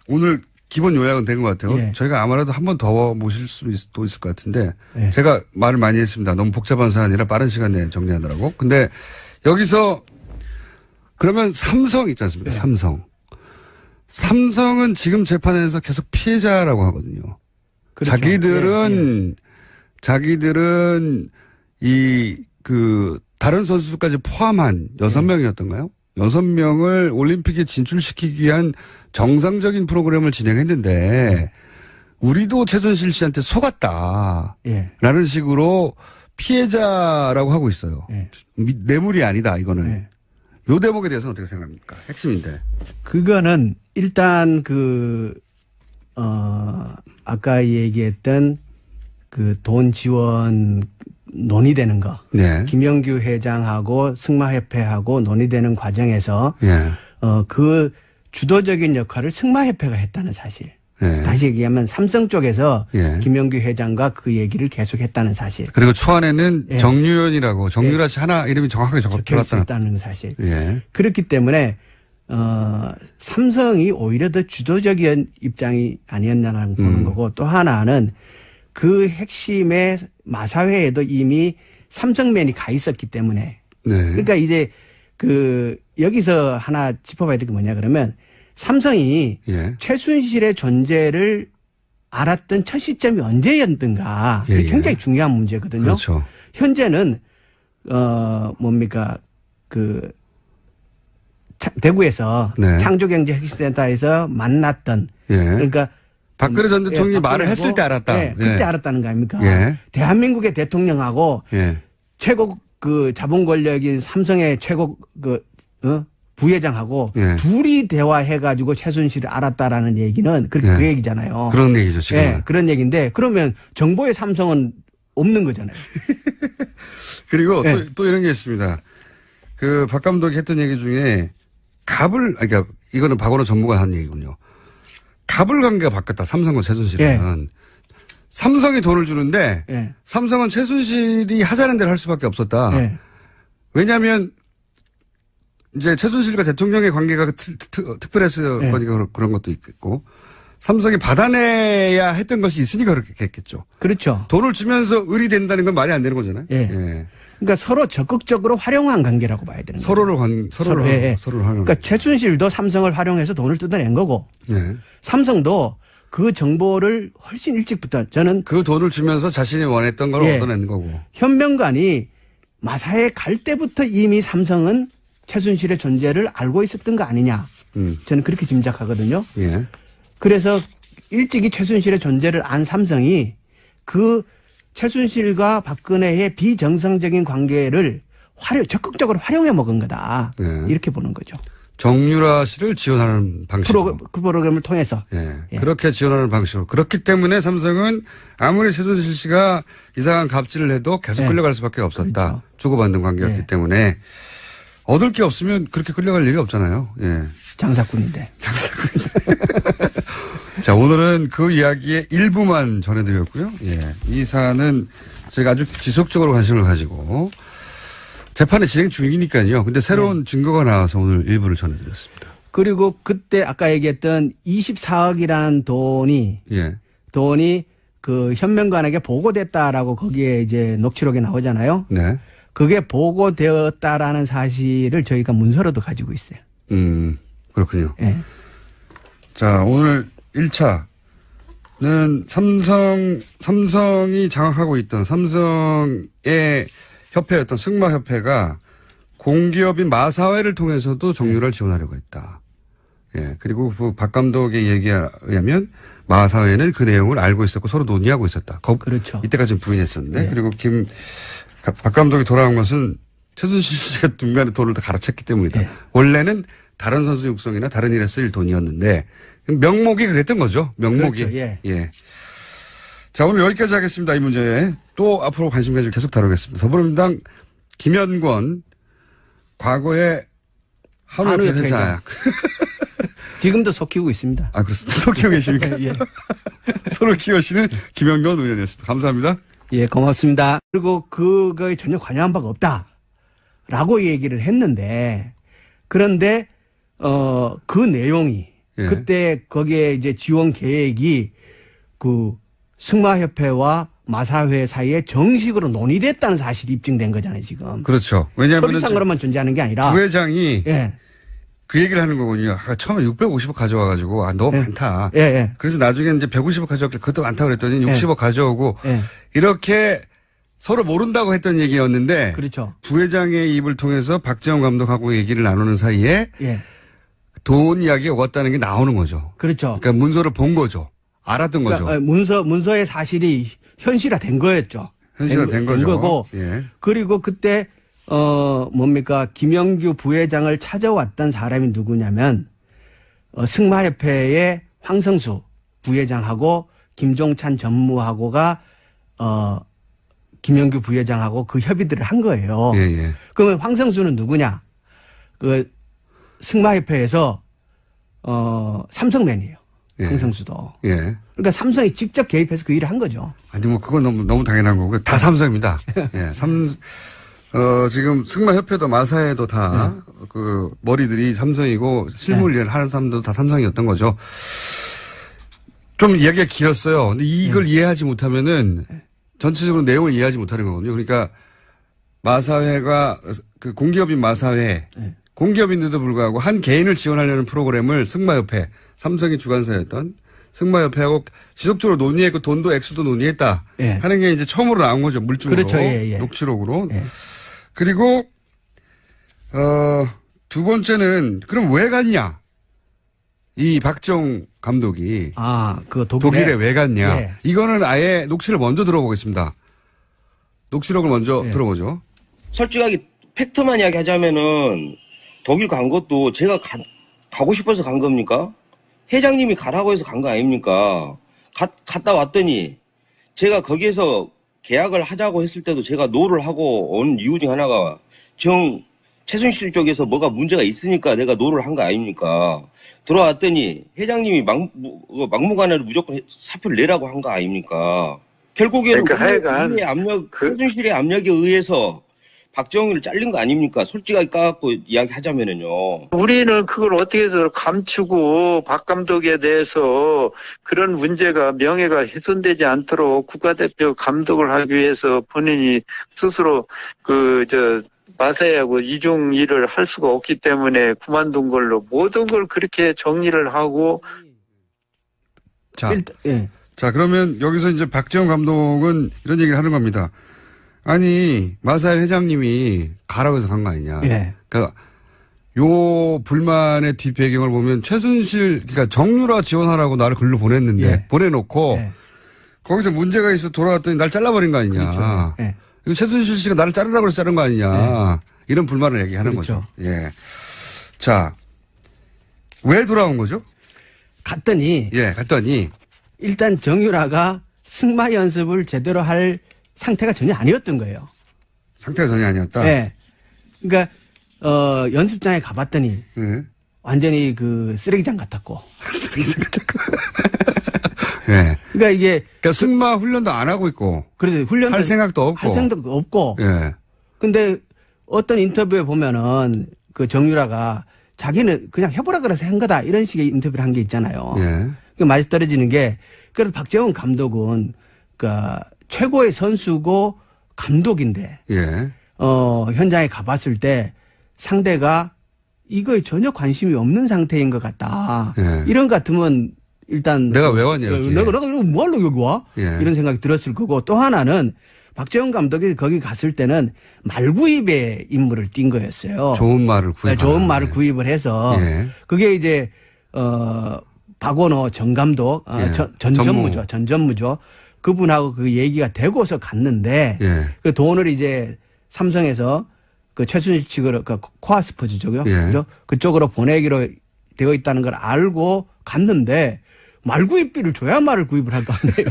오늘 기본 요약은 된 것 같아요. 예. 저희가 아무래도 한 번 더 모실 수도 있을 것 같은데 예. 제가 말을 많이 했습니다. 너무 복잡한 사안이라 빠른 시간 내에 정리하느라고. 근데 여기서 그러면 삼성 있지 않습니까? 예. 삼성은 지금 재판에서 계속 피해자라고 하거든요. 그렇죠. 자기들은 다른 선수까지 포함한 6명이었던가요? 6명을 올림픽에 진출시키기 위한 정상적인 프로그램을 진행했는데 우리도 최순실 씨한테 속았다. 예. 라는 식으로 피해자라고 하고 있어요. 예. 뇌물이 아니다, 이거는. 예. 요 대목에 대해서는 어떻게 생각합니까? 핵심인데. 그거는 일단 아까 얘기했던 그 돈 지원 논의되는 거. 네. 김영규 회장하고 승마협회하고 논의되는 과정에서 예. 그 주도적인 역할을 승마협회가 했다는 사실. 예. 다시 얘기하면 삼성 쪽에서 예. 김영규 회장과 그 얘기를 계속했다는 사실. 그리고 초안에는 예. 정유연이라고 정유라 씨 하나 이름이 정확하게 들어갔다는. 적혀있다는 사실. 예. 그렇기 때문에 삼성이 오히려 더 주도적인 입장이 아니었냐는 보는 거고 또 하나는 그 핵심의 마사회에도 이미 삼성맨이 가 있었기 때문에 네. 그러니까 이제 여기서 하나 짚어봐야 될 게 뭐냐 그러면 삼성이 예. 최순실의 존재를 알았던 첫 시점이 언제였던가 예, 이게 예. 굉장히 중요한 문제거든요. 그렇죠. 현재는 대구에서 네. 창조경제혁신센터에서 만났던 예. 그러니까 박근혜 전 대통령이 말을 했을 때 알았다. 네, 그때 예. 알았다는 거 아닙니까? 예. 대한민국의 대통령하고 예. 최고 자본 권력인 삼성의 최고 부회장하고 예. 둘이 대화해가지고 최순실을 알았다라는 얘기는 그 예. 얘기잖아요. 그런 얘기죠, 지금. 예, 그런 얘기인데 그러면 정보의 삼성은 없는 거잖아요. 그리고 예. 또 이런 게 있습니다. 그 박 감독이 했던 얘기 중에 그러니까 이거는 박원호 전무가 한 얘기군요. 갑을 관계가 바뀌었다. 삼성과 최순실은. 삼성이 돈을 주는데 예. 삼성은 최순실이 하자는 대로 할 수밖에 없었다. 예. 왜냐하면 이제 최순실과 대통령의 관계가 특별해서 예. 거니까 그런 것도 있겠고 삼성이 받아내야 했던 것이 있으니까 그렇게 했겠죠. 그렇죠. 돈을 주면서 을이 된다는 건 말이 안 되는 거잖아요. 예. 예. 그러니까 서로 적극적으로 활용한 관계라고 봐야 되는 거죠. 서로를 예. 활용. 그러니까 최순실도 삼성을 활용해서 돈을 뜯어낸 거고 예. 삼성도 그 정보를 훨씬 일찍부터 저는 그 돈을 주면서 자신이 원했던 걸 예. 얻어낸 거고. 현명관이 마사에 갈 때부터 이미 삼성은 최순실의 존재를 알고 있었던 거 아니냐. 저는 그렇게 짐작하거든요. 예. 그래서 일찍이 최순실의 존재를 안 삼성이 그 최순실과 박근혜의 비정상적인 관계를 적극적으로 활용해 먹은 거다. 예. 이렇게 보는 거죠. 정유라 씨를 지원하는 방식으로. 프로그램을 통해서. 예. 예. 그렇게 지원하는 방식으로. 그렇기 때문에 삼성은 아무리 최순실 씨가 이상한 갑질을 해도 계속 예. 끌려갈 수밖에 없었다. 그렇죠. 주고받는 관계였기 예. 때문에 얻을 게 없으면 그렇게 끌려갈 일이 없잖아요. 예. 장사꾼인데. 자, 오늘은 그 이야기의 일부만 전해드렸고요. 예. 이 사안은 저희가 아주 지속적으로 관심을 가지고 재판이 진행 중이니까요. 근데 새로운 증거가 나와서 오늘 일부를 전해드렸습니다. 그리고 그때 아까 얘기했던 24억이라는 예. 돈이 그 현명관에게 보고됐다라고 거기에 이제 녹취록에 나오잖아요. 네. 그게 보고되었다라는 사실을 저희가 문서로도 가지고 있어요. 그렇군요. 예. 자, 오늘 1차는 삼성이 장악하고 있던 삼성의 협회였던 승마협회가 공기업인 마사회를 통해서도 정유라를 지원하려고 했다. 예. 그리고 그 박 감독의 얘기에 의하면 마사회는 그 내용을 알고 있었고 서로 논의하고 있었다. 그렇죠. 이때까지는 부인했었는데. 네. 그리고 박 감독이 돌아온 것은 최순실 씨가 중간에 돈을 다 갈아쳤기 때문이다. 네. 원래는 다른 선수 육성이나 다른 일에 쓸 돈이었는데 명목이 그랬던 거죠. 명목이. 그렇죠. 예. 예. 자, 오늘 여기까지 하겠습니다. 이 문제에. 또 앞으로 관심 가지고 계속 다루겠습니다. 더불어민주당 김현권 과거에 한우협회 회장. 지금도 속히고 있습니다. 아, 그렇습니다. 속 키워 계십니까? 예. 서로 키우시는 김현권 의원이었습니다. 감사합니다. 예, 고맙습니다. 그리고 그거에 전혀 관여한 바가 없다라고 얘기를 했는데 그런데 그 내용이 예. 그때 거기에 이제 지원 계획이 그 승마협회와 마사회 사이에 정식으로 논의됐다는 사실이 입증된 거잖아요, 지금. 그렇죠. 왜냐하면 서비스상으로만 존재하는 게 아니라. 부회장이 예. 그 얘기를 하는 거군요. 아까 처음에 650억 가져와가지고, 너무 예. 많다. 예, 예. 그래서 나중에 이제 150억 가져왔길래 그것도 많다고 그랬더니 예. 60억 가져오고, 예. 이렇게 서로 모른다고 했던 얘기였는데, 그렇죠. 부회장의 입을 통해서 박지원 감독하고 얘기를 나누는 사이에 예. 돈 이야기가 왔다는 게 나오는 거죠. 그렇죠. 그러니까 문서를 본 거죠. 알았던 거죠. 그러니까 문서의 사실이 현실화된 거였죠. 현실화된 거죠. 거고. 예. 그리고 그때 김영규 부회장을 찾아왔던 사람이 누구냐면 승마협회의 황성수 부회장하고 김종찬 전무하고가 김영규 부회장하고 그 협의들을 한 거예요. 예, 예. 그러면 황성수는 누구냐? 그 승마협회에서 삼성맨이에요. 예. 황성수도. 예. 그러니까 삼성이 직접 개입해서 그 일을 한 거죠. 아니, 그건 너무 당연한 거고요. 다 삼성입니다. 예. 지금 승마협회도 마사회도 다, 머리들이 삼성이고, 실무 일을 하는 사람들도 다 삼성이었던 거죠. 좀 이야기가 길었어요. 근데 이걸 이해하지 못하면은, 전체적으로 내용을 이해하지 못하는 거거든요. 그러니까, 마사회가, 그 공기업인 마사회, 공기업인데도 불구하고 한 개인을 지원하려는 프로그램을 승마협회, 삼성이 주관사였던 승마협회하고 지속적으로 논의했고 돈도 액수도 논의했다. 예. 하는 게 이제 처음으로 나온 거죠. 물증으로. 그렇죠. 예, 예. 녹취록으로. 예. 그리고, 두 번째는 그럼 왜 갔냐? 이 박정 감독이 그 독일에 왜 갔냐? 예. 이거는 아예 녹취를 먼저 들어보겠습니다. 녹취록을 먼저 예. 들어보죠. 솔직하게 팩트만 이야기하자면은 독일 간 것도 제가 가고 싶어서 간 겁니까? 회장님이 가라고 해서 간 거 아닙니까? 갔다 왔더니 제가 거기에서 계약을 하자고 했을 때도 제가 노를 하고 온 이유 중 하나가 최순실 쪽에서 뭐가 문제가 있으니까 내가 노를 한 거 아닙니까? 들어왔더니 회장님이 막무가내로 무조건 사표를 내라고 한 거 아닙니까? 결국에는 그러니까 하여간 최순실의 압력에 의해서 박정희를 잘린 거 아닙니까? 솔직하게 까갖고 이야기하자면은요. 우리는 그걸 어떻게 해서 감추고 박 감독에 대해서 그런 문제가 명예가 훼손되지 않도록 국가대표 감독을 하기 위해서 본인이 스스로 마사회하고 이중 일을 할 수가 없기 때문에 그만둔 걸로 모든 걸 그렇게 정리를 하고. 자, 예. 자, 그러면 여기서 이제 박지원 감독은 이런 얘기를 하는 겁니다. 아니, 마사회 회장님이 가라고 해서 간 거 아니냐. 예. 그러니까 요 불만의 뒷배경을 보면 그러니까 정유라 지원하라고 나를 글로 보냈는데, 예. 보내놓고, 예. 거기서 문제가 있어 돌아왔더니 날 잘라버린 거 아니냐. 그렇죠. 예. 이거 최순실 씨가 나를 자르라고 해서 자른 거 아니냐. 이런 불만을 얘기하는 그렇죠. 거죠. 예. 자, 왜 돌아온 거죠? 갔더니 일단 정유라가 승마 연습을 제대로 할 상태가 전혀 아니었던 거예요. 상태가 전혀 아니었다. 네. 그러니까 연습장에 가봤더니 예. 완전히 그 쓰레기장 같았고. 쓰레기장 같았고. 예. 그러니까 이게 승마 훈련도 안 하고 있고. 그래서 훈련도 할 생각도 없고. 할 생각도 없고. 예. 근데 어떤 인터뷰에 보면은 그 정유라가 자기는 그냥 해보라 그래서 한 거다 이런 식의 인터뷰를 한 게 있잖아요. 예. 그 맛이 떨어지는 게 그래서 박재원 감독은 그러니까 최고의 선수고 감독인데 예. 현장에 가봤을 때 상대가 이거에 전혀 관심이 없는 상태인 것 같다. 예. 이런 것 같으면 일단 내가 왜 왔냐, 여기. 내가 이거 뭐하러 여기 와? 예. 이런 생각이 들었을 거고 또 하나는 박재원 감독이 거기 갔을 때는 말구입의 임무를 띈 거였어요. 좋은 말을 구입. 좋은 말을 구입을 해서 예. 그게 이제 박원호 전 감독 예. 전 전무죠. 그분하고 그 얘기가 되고서 갔는데 예. 그 돈을 이제 삼성에서 그 최순실 측으로 그 코아스포츠 쪽이요. 예. 그죠? 그쪽으로 보내기로 되어 있다는 걸 알고 갔는데 말구입비를 줘야 말을 구입을 할 거 아니에요.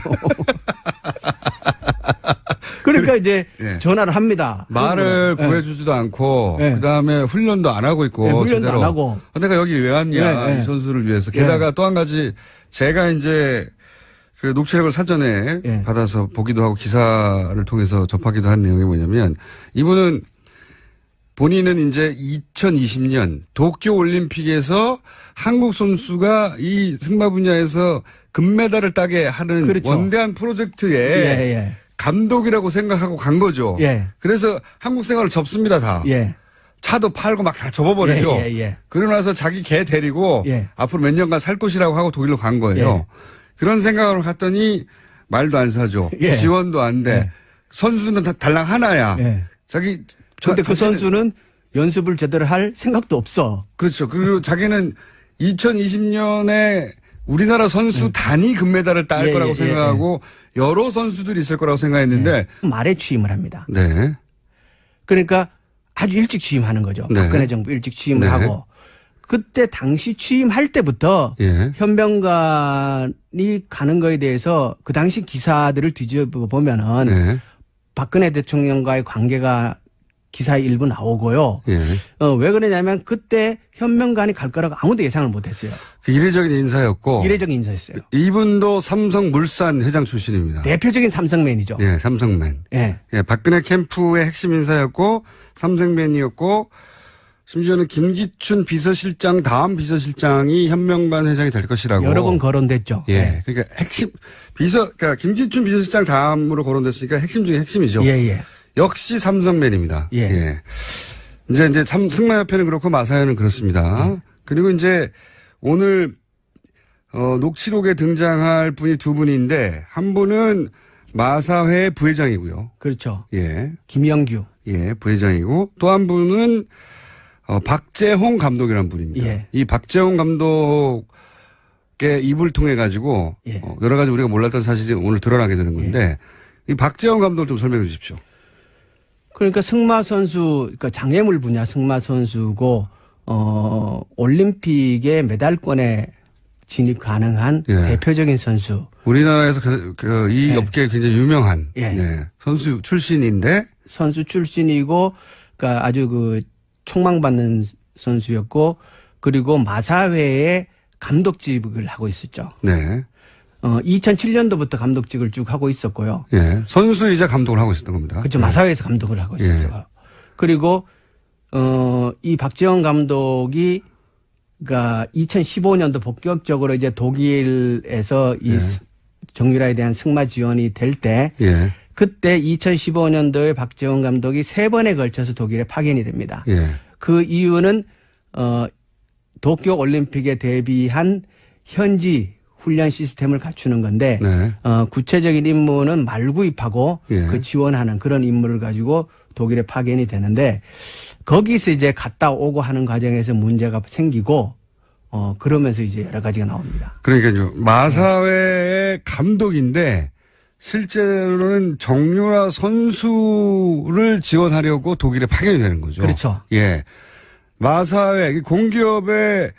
그러니까 이제 예. 전화를 합니다. 말을 예. 구해주지도 않고 예. 그다음에 훈련도 안 하고 있고 예, 훈련도 제대로. 안 하고. 내가 여기 왜 왔냐 예, 예. 이 선수를 위해서. 게다가 또 한 가지 제가 이제 그 녹취록을 사전에 예. 받아서 보기도 하고 기사를 통해서 접하기도 한 내용이 뭐냐면 이분은 본인은 이제 2020년 도쿄 올림픽에서 한국 선수가 이 승마 분야에서 금메달을 따게 하는 그렇죠. 원대한 프로젝트에 예. 감독이라고 생각하고 간 거죠. 예. 그래서 한국 생활을 접습니다, 다. 예. 차도 팔고 막 다 접어버리죠. 예. 그러고 나서 자기 개 데리고 예. 앞으로 몇 년간 살 곳이라고 하고 독일로 간 거예요. 예. 그런 생각으로 갔더니 말도 안 사죠. 예. 지원도 안 돼. 예. 선수는 다 달랑 하나야. 예. 자기 근데 그 선수는 연습을 제대로 할 생각도 없어. 그렇죠. 그리고 자기는 2020년에 우리나라 선수 단위 금메달을 딸 예, 거라고 예, 생각하고 여러 선수들이 있을 거라고 생각했는데 말에 취임을 합니다. 네. 그러니까 아주 일찍 취임하는 거죠. 네. 박근혜 정부 일찍 취임을 네. 하고 그때 당시 취임할 때부터 예. 현명관이 가는 거에 대해서 그 당시 기사들을 뒤집어 보면은 네. 박근혜 대통령과의 관계가 기사에 일부 나오고요. 예. 왜 그러냐면 그때 현명관이 갈 거라고 아무도 예상을 못했어요. 그 이례적인 인사였고 이례적인 인사였어요. 이분도 삼성물산 회장 출신입니다. 대표적인 삼성맨이죠. 예, 삼성맨. 예. 예, 박근혜 캠프의 핵심 인사였고 삼성맨이었고 심지어는 김기춘 비서실장 다음 비서실장이 현명관 회장이 될 것이라고 여러 번 거론됐죠. 예. 그러니까 핵심 그러니까 김기춘 비서실장 다음으로 거론됐으니까 핵심 중에 핵심이죠. 예. 역시 삼성맨입니다. 예. 이제 승마협회는 그렇고 마사회는 그렇습니다. 그리고 이제 오늘 녹취록에 등장할 분이 두 분인데 한 분은 마사회 부회장이고요. 그렇죠. 예. 김영규. 예, 부회장이고 또 한 분은 박재홍 감독이라는 분입니다. 예. 이 박재홍 감독의 입을 통해 가지고 예. 여러 가지 우리가 몰랐던 사실이 오늘 드러나게 되는 건데 이 박재홍 감독 좀 설명해 주십시오. 그러니까 승마 선수, 그러니까 장애물 분야 승마 선수고 올림픽의 메달권에 진입 가능한 예. 대표적인 선수. 우리나라에서 이 네. 업계에 굉장히 유명한 예. 네. 선수 출신인데 선수 출신이고, 그러니까 아주 그 촉망받는 선수였고, 그리고 마사회의 감독직을 하고 있었죠. 네. 2007년도부터 감독직을 쭉 하고 있었고요. 예. 선수이자 감독을 하고 있었던 겁니다. 그렇죠. 예. 마사회에서 감독을 하고 있었죠. 예. 그리고 이 박지원 감독이 그러니까 2015년도 본격적으로 이제 독일에서 이 예. 정유라에 대한 승마 지원이 될 때 예. 그때 2015년도에 박지원 감독이 3번에 걸쳐서 독일에 파견이 됩니다. 예. 그 이유는 도쿄 올림픽에 대비한 현지 훈련 시스템을 갖추는 건데 네. 구체적인 임무는 말구입하고 예. 그 지원하는 그런 임무를 가지고 독일에 파견이 되는데 거기서 이제 갔다 오고 하는 과정에서 문제가 생기고 그러면서 이제 여러 가지가 나옵니다. 그러니까요. 마사회의 감독인데 실제로는 정유라 선수를 지원하려고 독일에 파견이 되는 거죠. 그렇죠. 예. 마사회 공기업의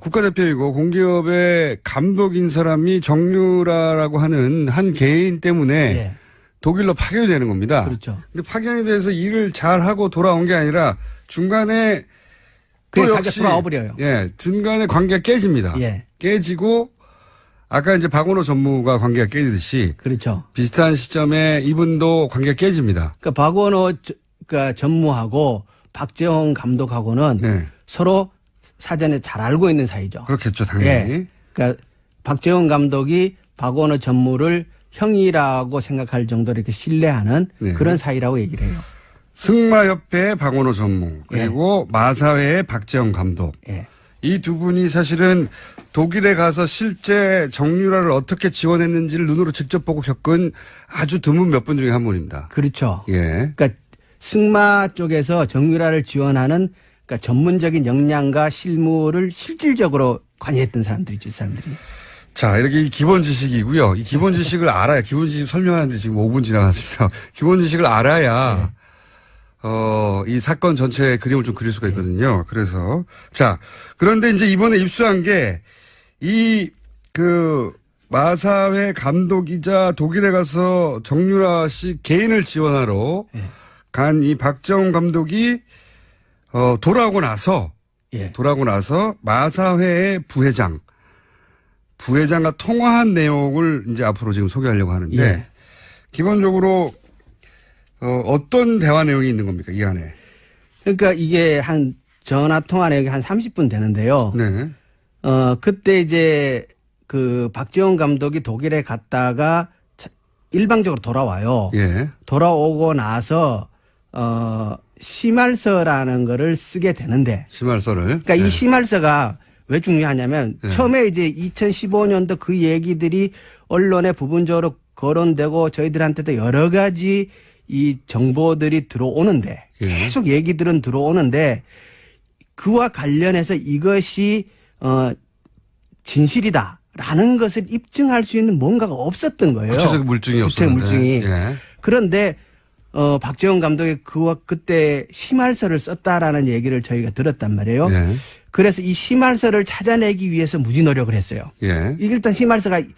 국가대표이고 공기업의 감독인 사람이 정유라라고 하는 한 개인 때문에 예. 독일로 파견이 되는 겁니다. 그렇죠. 근데 파견이 돼서 일을 잘하고 돌아온 게 아니라 중간에 또 그게 역시 자기가 돌아와버려요. 예, 중간에 관계가 깨집니다. 예. 깨지고 아까 이제 박원호 전무가 관계가 깨지듯이 그렇죠. 비슷한 시점에 이분도 관계가 깨집니다. 그러니까 박원호 그러니까 전무하고 박재홍 감독하고는 네. 서로 사전에 잘 알고 있는 사이죠. 그렇겠죠, 당연히. 예. 그러니까 박재홍 감독이 박원호 전무를 형이라고 생각할 정도로 이렇게 신뢰하는 네. 그런 사이라고 얘기를 해요. 승마협회의 박원호 전무 그리고 마사회의 박재영 감독. 예. 이 두 분이 사실은 독일에 가서 실제 정유라를 어떻게 지원했는지를 눈으로 직접 보고 겪은 아주 드문 몇 분 중에 한 분입니다. 그렇죠. 예. 그러니까 승마 쪽에서 정유라를 지원하는 그러니까 전문적인 역량과 실무를 실질적으로 관여했던 사람들이죠, 이 사람들이. 자, 이렇게 기본 지식이고요. 이 기본 지식을 알아야, 기본 지식 설명하는데 지금 5분 지나갔습니다. 기본 지식을 알아야, 이 사건 전체의 그림을 좀 그릴 수가 있거든요. 그래서. 자, 그런데 이제 이번에 입수한 게, 마사회 감독이자 독일에 가서 정유라 씨 개인을 지원하러 간 이 박정훈 감독이, 돌아오고 나서 마사회의 부회장과 통화한 내용을 이제 앞으로 지금 소개하려고 하는데 예. 기본적으로 어떤 대화 내용이 있는 겁니까 이 안에? 그러니까 이게 한 전화 통화 내역이 한 30분 되는데요. 네. 그때 이제 그 박지원 감독이 독일에 갔다가 일방적으로 돌아와요. 예. 돌아오고 나서 심할서라는 거를 쓰게 되는데 심할서를. 그러니까 이 심할서가 왜 중요하냐면 네. 처음에 이제 2015년도 그 얘기들이 언론에 부분적으로 거론되고 저희들한테도 여러 가지 이 정보들이 들어오는데 예. 계속 얘기들은 들어오는데 그와 관련해서 이것이 진실이다라는 것을 입증할 수 있는 뭔가가 없었던 거예요. 구체적 물증이 구체적 없었는데. 물증이. 예. 그런데 박재원 감독이 그때 심할서를 썼다라는 얘기를 저희가 들었단 말이에요. 예. 그래서 이 심할서를 찾아내기 위해서 무지 노력을 했어요. 예. 이게 일단 심할서를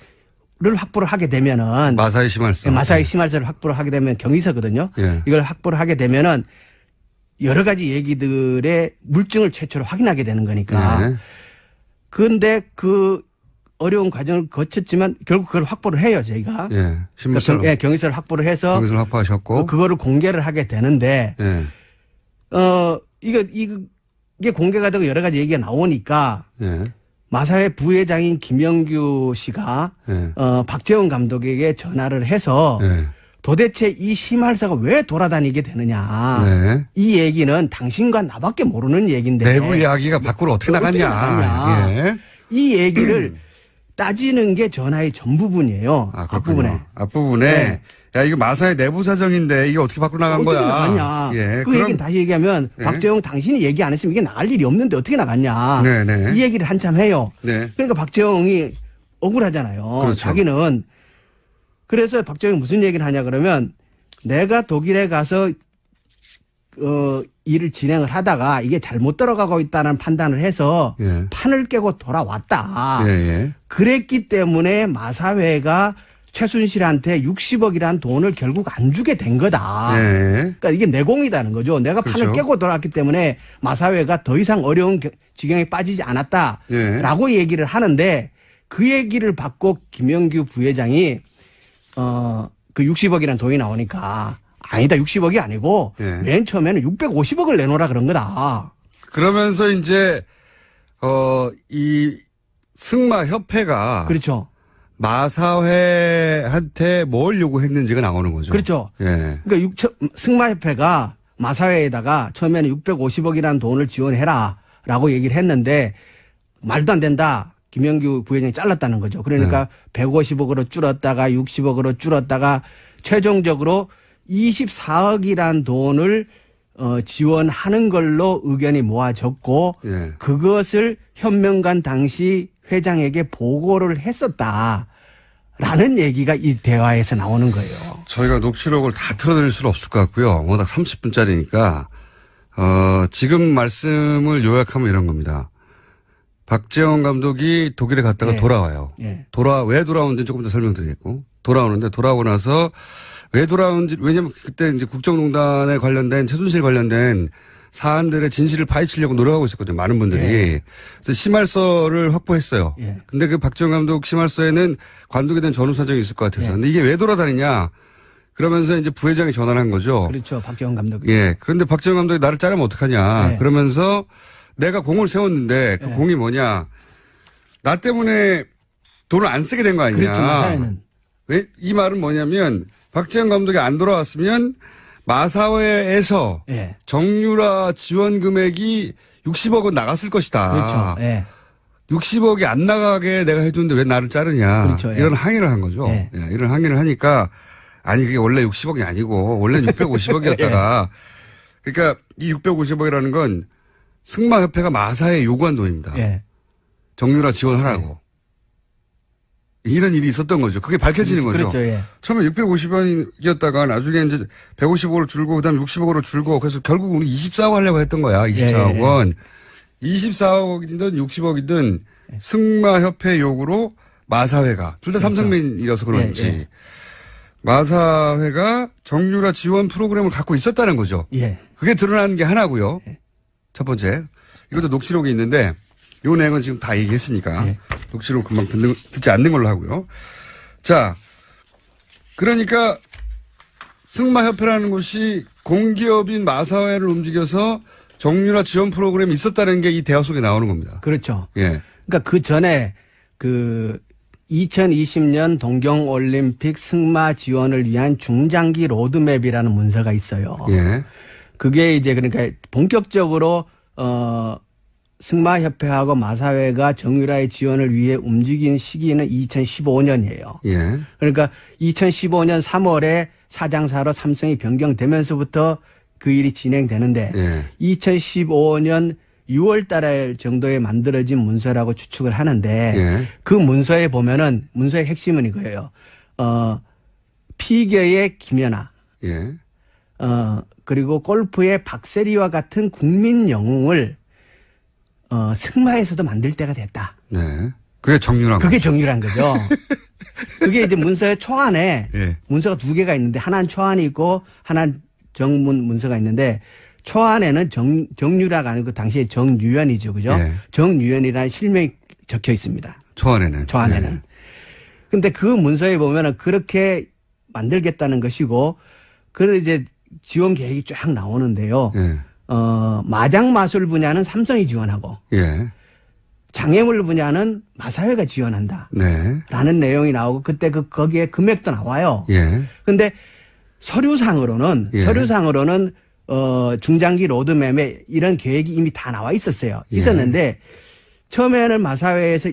확보를 하게 되면은 마사회 심할서. 마사회 심할서를 확보를 하게 되면 경위서거든요. 예. 이걸 확보를 하게 되면은 여러 가지 얘기들의 물증을 최초로 확인하게 되는 거니까. 예. 그런데 그 어려운 과정을 거쳤지만 결국 그걸 확보를 해요, 저희가. 예. 심할서. 그러니까 경위서를 확보를 해서 경위서를 확보하셨고. 그거를 공개를 하게 되는데 예. 이게 공개가 되고 여러 가지 얘기가 나오니까 예. 마사회 부회장인 김영규 씨가 예. 박재원 감독에게 전화를 해서 예. 도대체 이 심할서가 왜 돌아다니게 되느냐. 네. 이 얘기는 당신과 나밖에 모르는 얘기인데. 내부 이야기가 밖으로 어떻게 나갔냐. 예. 이 얘기를 따지는 게 전화의 전부분이에요. 아, 그렇군요. 앞부분에. 네. 야, 이거 마사의 내부 사정인데 이게 어떻게 밖으로 나간 어떻게 거야. 나갔냐. 예. 그 얘기는 다시 얘기하면 네. 박재홍 당신이 얘기 안 했으면 이게 나갈 일이 없는데 어떻게 나갔냐. 네네. 이 얘기를 한참 해요. 네. 그러니까 박재홍이 억울하잖아요. 그렇죠. 자기는. 그래서 박재홍이 무슨 얘기를 하냐 그러면 내가 독일에 가서 일을 진행을 하다가 이게 잘못 들어가고 있다는 판단을 해서 예. 판을 깨고 돌아왔다. 예, 예. 그랬기 때문에 마사회가 최순실한테 60억이라는 돈을 결국 안 주게 된 거다. 예. 그러니까 이게 내공이다는 거죠. 내가 판을 그렇죠. 깨고 돌아왔기 때문에 마사회가 더 이상 어려운 지경에 빠지지 않았다라고 얘기를 하는데 그 얘기를 받고 김영규 부회장이 그 60억이라는 돈이 나오니까 아니다 60억이 아니고 예. 맨 처음에는 650억을 내놓으라 그런 거다. 그러면서 이제 이 승마협회가 그렇죠. 마사회한테 뭘 요구했는지가 나오는 거죠. 그렇죠. 예. 그러니까 승마협회가 마사회에다가 처음에는 650억이라는 돈을 지원해라라고 얘기를 했는데 말도 안 된다. 김영규 부회장이 잘랐다는 거죠. 그러니까 150억으로 줄었다가 60억으로 줄었다가 최종적으로 24억이란 돈을 지원하는 걸로 의견이 모아졌고 예. 그것을 현명관 당시 회장에게 보고를 했었다라는 얘기가 이 대화에서 나오는 거예요. 저희가 녹취록을 다 틀어드릴 수는 없을 것 같고요. 워낙 30분짜리니까 지금 말씀을 요약하면 이런 겁니다. 박재원 감독이 독일에 갔다가 예. 돌아와요. 예. 왜 돌아오는지 조금 더 설명드리겠고 돌아오는데 돌아오고 나서 왜 돌아오는지 왜냐면 그때 이제 국정농단에 관련된 최순실 관련된 사안들의 진실을 파헤치려고 노력하고 있었거든요. 많은 분들이. 예. 그래서 심할서를 확보했어요. 예. 근데 그 박재원 감독 심할서에는 관두게 된 전후 사정이 있을 것 같아서. 예. 근데 이게 왜 돌아다니냐? 그러면서 이제 부회장이 전화를 한 거죠. 그렇죠. 박재원 감독이. 예. 그런데 박재원 감독이 나를 자르면 어떡하냐. 예. 그러면서 내가 공을 세웠는데 그 예. 공이 뭐냐. 나 때문에 돈을 안 쓰게 된 거 아니냐. 그렇죠. 마사회는. 왜? 이 말은 뭐냐면 박재원 감독이 안 돌아왔으면 마사회에서 예. 정유라 지원 금액이 60억은 나갔을 것이다. 그렇죠. 예. 60억이 안 나가게 내가 해주는데 왜 나를 자르냐. 그렇죠. 예. 이런 항의를 한 거죠. 예. 예, 이런 항의를 하니까 아니 그게 원래 60억이 아니고 원래 650억이었다가 그러니까 이 650억이라는 건 승마협회가 마사에 요구한 돈입니다. 예. 정유라 지원하라고. 이런 일이 있었던 거죠. 그게 밝혀지는 거죠. 그렇죠. 예. 처음에 650원이었다가 나중에 이제 150억으로 줄고 그다음에 60억으로 줄고 그래서 결국 우리 24억 하려고 했던 거야. 24억 예. 원. 24억이든 60억이든 승마협회 요구로 마사회가 둘 다 그렇죠. 삼성맨이라서 그런지 예. 마사회가 정유라 지원 프로그램을 갖고 있었다는 거죠. 예. 그게 드러나는 게 하나고요. 첫 번째. 이것도 녹취록이 있는데 요 내용은 지금 다 얘기했으니까 예. 녹취록 금방 듣지 않는 걸로 하고요. 자, 그러니까 승마협회라는 곳이 공기업인 마사회를 움직여서 정유라 지원 프로그램이 있었다는 게 이 대화 속에 나오는 겁니다. 그렇죠. 예. 그러니까 그 전에 그 2020년 동경올림픽 승마 지원을 위한 중장기 로드맵이라는 문서가 있어요. 예. 그게 이제 그러니까 본격적으로 승마협회하고 마사회가 정유라의 지원을 위해 움직인 시기는 2015년이에요. 예. 그러니까 2015년 3월에 사장사로 삼성이 변경되면서부터 그 일이 진행되는데 예. 2015년 6월 달 정도에 만들어진 문서라고 추측을 하는데 예. 그 문서에 보면은 문서의 핵심은 이거예요. 피겨의 김연아, 예. 그리고 골프의 박세리와 같은 국민 영웅을 승마에서도 만들 때가 됐다. 네. 그게 정유라. 그게 정유라는 거죠. 그게 이제 문서의 초안에 예. 문서가 두 개가 있는데 하나는 초안이 있고 하나는 정문 문서가 있는데 초안에는 정유라가 아니고 당시에 정유연이죠. 그죠? 예. 정유연이라는 실명이 적혀 있습니다. 초안에는. 초안에는. 예. 근데 그 문서에 보면은 그렇게 만들겠다는 것이고 그걸 이제 지원 계획이 쫙 나오는데요. 예. 마장 마술 분야는 삼성이 지원하고 예. 장애물 분야는 마사회가 지원한다. 네. 라는 내용이 나오고 그때 거기에 금액도 나와요. 예. 근데 서류상으로는 예. 중장기 로드맵에 이런 계획이 이미 다 나와 있었어요. 예. 있었는데 처음에는 마사회에서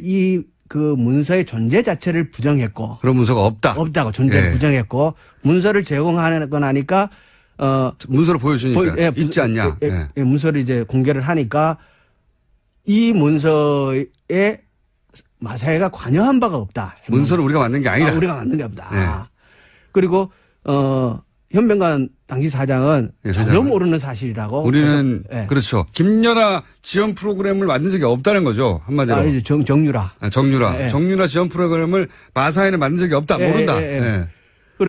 그 문서의 존재 자체를 부정했고 그런 문서가 없다. 없다고 존재를 예. 부정했고 문서를 제공하고 나니까 문서를 보여주니까 예, 있지 않냐. 예, 예. 문서를 이제 공개를 하니까 이 문서에 마사회가 관여한 바가 없다. 문서를 우리가 만든 게 아니다. 우리가 만든 게 없다. 예. 그리고 현병관 당시 사장은 예, 전혀 사장은. 모르는 사실이라고. 우리는 그래서, 예. 그렇죠. 김연아 지원 프로그램을 만든 적이 없다는 거죠. 한마디로. 이제 정유라. 정유라. 예. 정유라 지원 프로그램을 마사에는 만든 적이 없다. 예, 모른다. 예, 예. 예.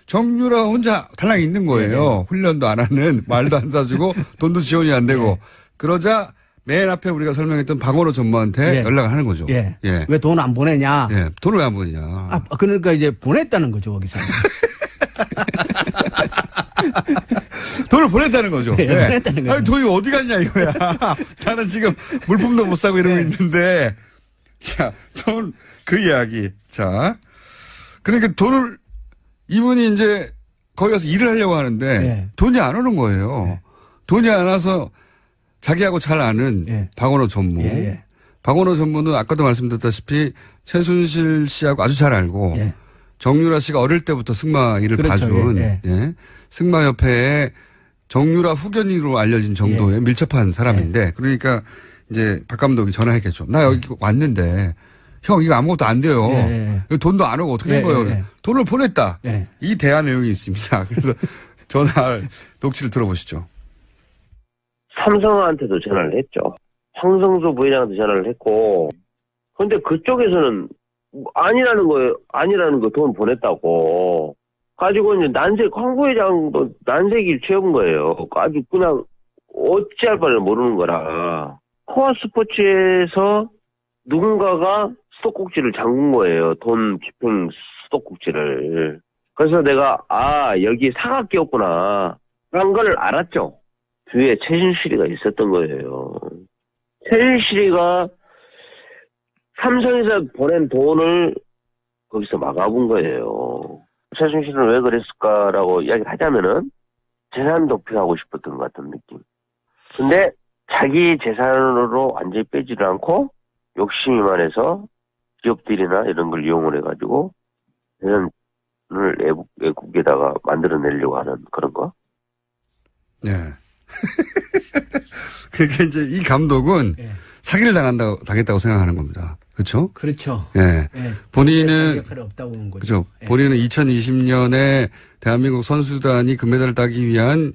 정유라 혼자 달랑 있는 거예요. 훈련도 안 하는, 말도 안 사주고 돈도 지원이 안 되고. 예. 그러자 맨 앞에 우리가 설명했던 박원호 전무한테 예. 연락을 하는 거죠. 예. 예. 왜 돈 안 보내냐. 예. 돈을 왜 안 보내냐. 그러니까 이제 보냈다는 거죠, 거기서. 돈을 보냈다는 거죠. 예, 보냈다는 거죠. 아니, 돈이 어디 갔냐 이거야. 나는 지금 물품도 못 사고 이러고 예. 있는데. 자, 그 이야기. 자. 그러니까 돈을, 이분이 이제 거기 가서 일을 하려고 하는데 예. 돈이 안 오는 거예요. 예. 돈이 안 와서 자기하고 잘 아는 예. 박원호 전무. 예, 예. 박원호 전무는 아까도 말씀드렸다시피 최순실 씨하고 아주 잘 알고 예. 정유라 씨가 어릴 때부터 승마 일을 그렇죠. 봐준 예, 예. 승마협회에 정유라 후견인으로 알려진 정도의 예. 밀접한 사람인데 그러니까 이제 박 감독이 전화했겠죠. 나 여기 왔는데 형 이거 아무것도 안 돼요. 예, 이거 돈도 안 오고 어떻게 된 예, 거예요? 예. 돈을 보냈다. 예. 이 대화 내용이 있습니다. 그래서 전화 녹취를 들어보시죠. 삼성한테도 전화를 했죠. 황성수 부회장한테 전화를 했고, 근데 그쪽에서는 아니라는 거 돈 보냈다고. 가지고 이제 황 부회장도 난색일 채운 거예요. 아주 그냥 어찌할 바를 모르는 거라. 코아 스포츠에서 누군가가 수도꼭지를 잠근 거예요. 돈 집행 수도꼭지를. 그래서 내가, 여기 사각기였구나. 한 걸 알았죠. 뒤에 최순실이가 있었던 거예요. 최순실이가 삼성에서 보낸 돈을 거기서 막아본 거예요. 최순실은 왜 그랬을까라고 이야기를 하자면은 재산 도피하고 싶었던 것 같은 느낌. 근데 자기 재산으로 완전히 빼지를 않고 욕심이 많아서 기업들이나 이런 걸 이용을 해가지고 재산을 외국에다가 만들어내려고 하는 그런 거. 네. 그러니까 이제 이 감독은 예. 사기를 당했다고 생각하는 겁니다. 그렇죠? 그렇죠. 예. 예. 본인은 역할이 없다고 보는 거죠. 그죠. 예. 본인은 2020년에 대한민국 선수단이 금메달을 따기 위한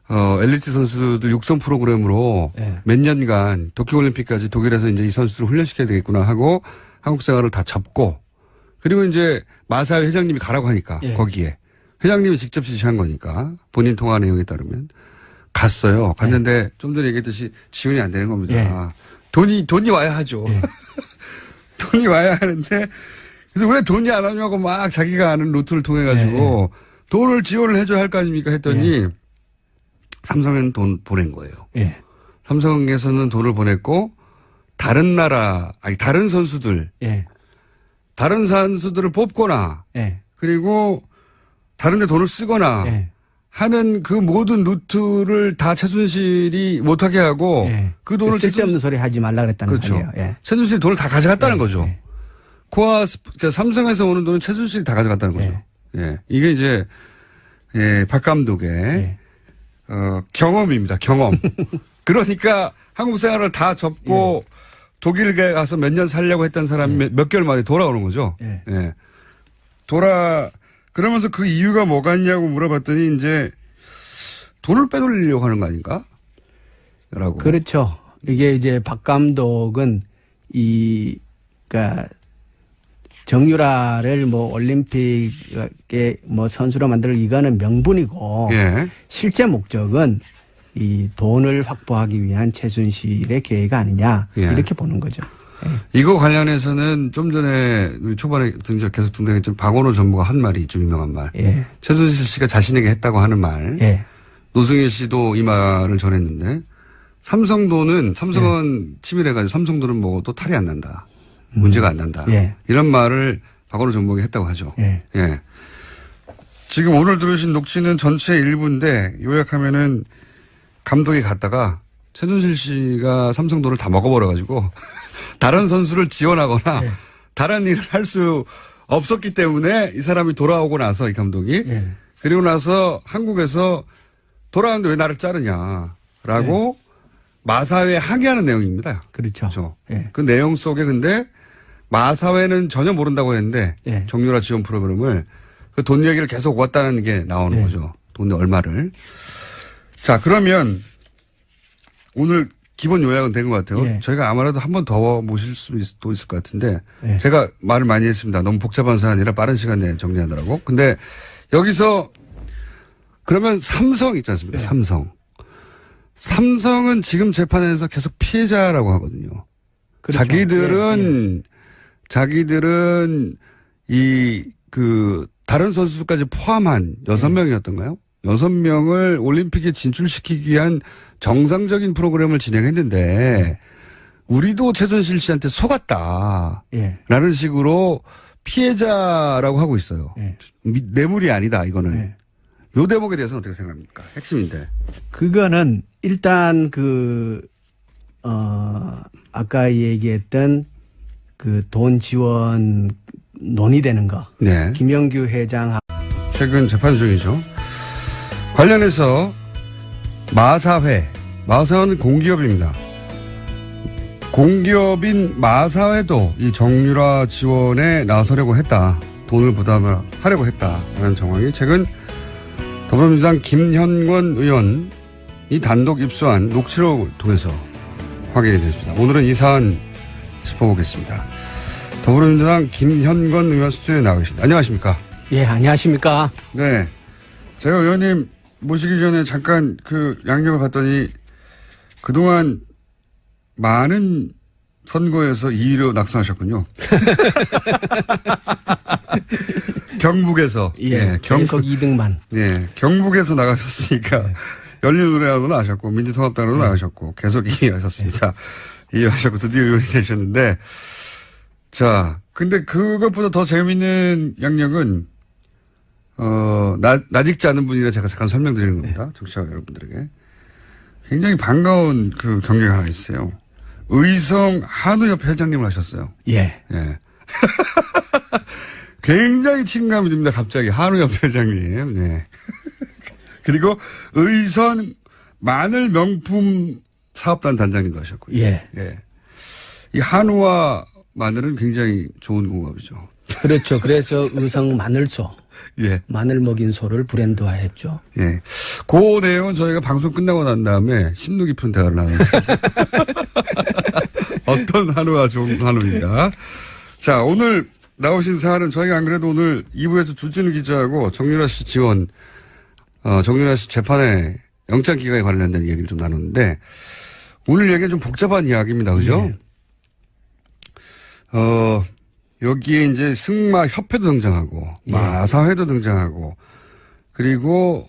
엘리트 선수들 육성 프로그램으로 예. 몇 년간 도쿄올림픽까지 독일에서 이제 이 선수들을 훈련시켜야 되겠구나 하고 한국 생활을 다 접고 그리고 이제 마사회 회장님이 가라고 하니까 예. 거기에 회장님이 직접 지시한 거니까 본인 통화 내용에 따르면 갔어요. 갔는데 좀 전에 얘기했듯이 지원이 안 되는 겁니다. 예. 돈이 와야 하죠. 예. 돈이 와야 하는데 그래서 왜 돈이 안 오냐고 막 자기가 아는 루트를 통해 가지고 돈을 지원을 해줘야 할 거 아닙니까 했더니 삼성에는 돈 보낸 거예요. 예. 삼성에서는 돈을 보냈고 다른 선수들 예. 다른 선수들을 뽑거나 예. 그리고 다른 데 돈을 쓰거나 예. 하는 그 모든 루트를 다 최순실이 못하게 하고 예. 그 돈을 쓸데없는 소리 하지 말라 그랬다는 그렇죠. 말이에요. 예. 최순실이 돈을 다 가져갔다는 예. 거죠. 예. 그러니까 삼성에서 오는 돈은 최순실이 다 가져갔다는 거죠. 예. 이게 이제 박 감독의 예. 경험입니다. 경험. 그러니까 한국 생활을 다 접고 독일에 가서 몇 년 살려고 했던 사람이 몇 개월 만에 돌아오는 거죠. 예. 예. 그러면서 그 이유가 뭐가 있냐고 물어봤더니 이제 돈을 빼돌리려고 하는 거 아닌가? 라고. 그렇죠. 이게 이제 박 감독은 그러니까 정유라를 뭐 올림픽에 뭐 선수로 만들 이거는 명분이고 예. 실제 목적은 이 돈을 확보하기 위한 최순실의 계획 아니냐 예. 이렇게 보는 거죠. 이거 관련해서는 좀 전에 우리 초반에 계속 등장했던 박원호 전무가 한 말이 좀 유명한 말. 예. 최순실 씨가 자신에게 했다고 하는 말. 예. 노승일 씨도 이 말을 전했는데 삼성은 치밀해가지고 삼성돈은 먹어도 탈이 안 난다. 문제가 안 난다. 예. 이런 말을 박원호 전무에게 했다고 하죠. 예. 예. 지금 오늘 들으신 녹취는 전체 일부인데 요약하면은 감독이 갔다가 최순실 씨가 삼성돈을 다 먹어버려가지고 다른 선수를 지원하거나 예. 다른 일을 할 수 없었기 때문에 이 사람이 돌아오고 나서 이 감독이 예. 그리고 나서 한국에서 돌아왔는데 왜 나를 자르냐라고 마사회에 항의하는 내용입니다. 그렇죠. 그렇죠. 예. 그 내용 속에 근데 마사회는 전혀 모른다고 했는데 예. 정유라 지원 프로그램을 그 돈 얘기를 계속 왔다는 게 나오는 예. 거죠. 돈 얼마를. 자, 그러면 오늘 기본 요약은 된 것 같아요. 예. 저희가 아무래도 한 번 더 모실 수도 있을 것 같은데 예. 제가 말을 많이 했습니다. 너무 복잡한 사안이라 빠른 시간 내에 정리하느라고. 근데 여기서 그러면 삼성 있지 않습니까? 예. 삼성은 지금 재판에서 계속 피해자라고 하거든요. 그렇죠. 자기들은 다른 선수까지 포함한 6명이었던가요? 6명을 올림픽에 진출시키기 위한 정상적인 프로그램을 진행했는데 우리도 최순실 씨한테 속았다. 예. 라는 식으로 피해자라고 하고 있어요. 예. 뇌물이 아니다, 이거는. 예. 요 대목에 대해서는 어떻게 생각합니까? 핵심인데. 그거는 일단 아까 얘기했던 그 돈 지원 논의되는 거. 네. 김영규 회장. 최근 재판 중이죠. 관련해서 마사회는 공기업입니다. 공기업인 마사회도 이 정유라 지원에 나서려고 했다. 돈을 부담하려고 했다라는 정황이 최근 더불어민주당 김현권 의원이 단독 입수한 녹취록을 통해서 확인이 됐습니다. 오늘은 이 사안 짚어보겠습니다. 더불어민주당 김현권 의원 스튜디오에 나와 계십니다. 안녕하십니까? 예, 안녕하십니까? 네. 제가 의원님 모시기 전에 잠깐 양력을 봤더니 그동안 많은 선거에서 2위로 낙선하셨군요. 경북에서. 예, 계속 2등만. 예, 경북에서 나가셨으니까 네. 열린우리당으로 나가셨고 민주통합당으로 나가셨고 계속 2위 하셨습니다. 2위 하셨고 드디어 의원이 되셨는데 자, 근데 그것보다 더 재미있는 양력은 낯익지 않은 분이라 제가 잠깐 설명드리는 겁니다. 청취자 여러분들에게. 굉장히 반가운 경력이 하나 있어요. 의성 한우협회 회장님을 하셨어요. 예. 예. 굉장히 친감이 듭니다. 갑자기 한우협회 회장님. 네. 그리고 의선 마늘 명품 사업단 단장님도 하셨고요. 예. 예. 이 한우와 마늘은 굉장히 좋은 궁합이죠. 그렇죠. 그래서 의성 마늘소. 예. 마늘 먹인 소를 브랜드화했죠. 예. 그 내용은 저희가 방송 끝나고 난 다음에 심도 깊은 대화를 나누는 어떤 한우가 좋은 한우인가. 자, 오늘 나오신 사안은 저희가 안 그래도 오늘 2부에서 주진우 기자하고 정유라 씨 지원, 정유라 씨 재판에 영장 기각에 관련된 얘기를 좀 나눴는데 오늘 얘기는 좀 복잡한 이야기입니다. 그죠? 네. 여기에 이제 승마협회도 등장하고, 예. 마사회도 등장하고, 그리고,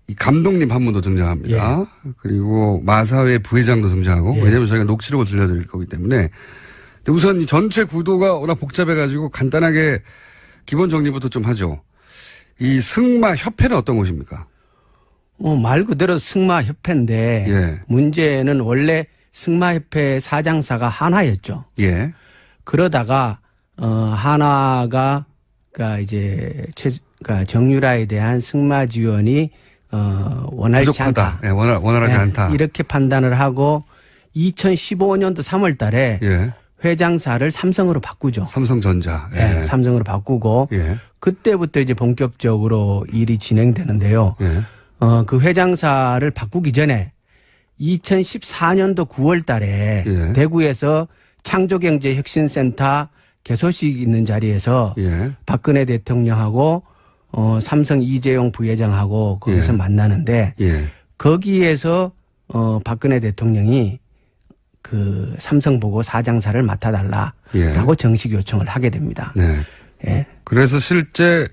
이 감독님 한 분도 등장합니다. 예. 그리고 마사회 부회장도 등장하고, 예. 왜냐면 저희가 녹취록을 들려드릴 거기 때문에. 근데 우선 이 전체 구도가 워낙 복잡해가지고 간단하게 기본 정리부터 좀 하죠. 이 승마협회는 어떤 곳입니까? 말 그대로 승마협회인데, 예. 문제는 원래 승마협회 사장사가 한화였죠. 예. 그러다가 한화가 그러니까 정유라에 대한 승마 지원이 원활치 부족하다. 않다. 예, 원활하지 예, 않다. 이렇게 판단을 하고 2015년도 3월 달에 예. 회장사를 삼성으로 바꾸죠. 삼성전자. 예. 예, 삼성으로 바꾸고 예. 그때부터 이제 본격적으로 일이 진행되는데요. 예. 그 회장사를 바꾸기 전에 2014년도 9월 달에 예. 대구에서 창조경제혁신센터 개소식 있는 자리에서 예. 박근혜 대통령하고 삼성 이재용 부회장하고 거기서 예. 만나는데 예. 거기에서 박근혜 대통령이 그 삼성 보고 사장사를 맡아달라라고 예. 정식 요청을 하게 됩니다. 네. 예. 그래서 실제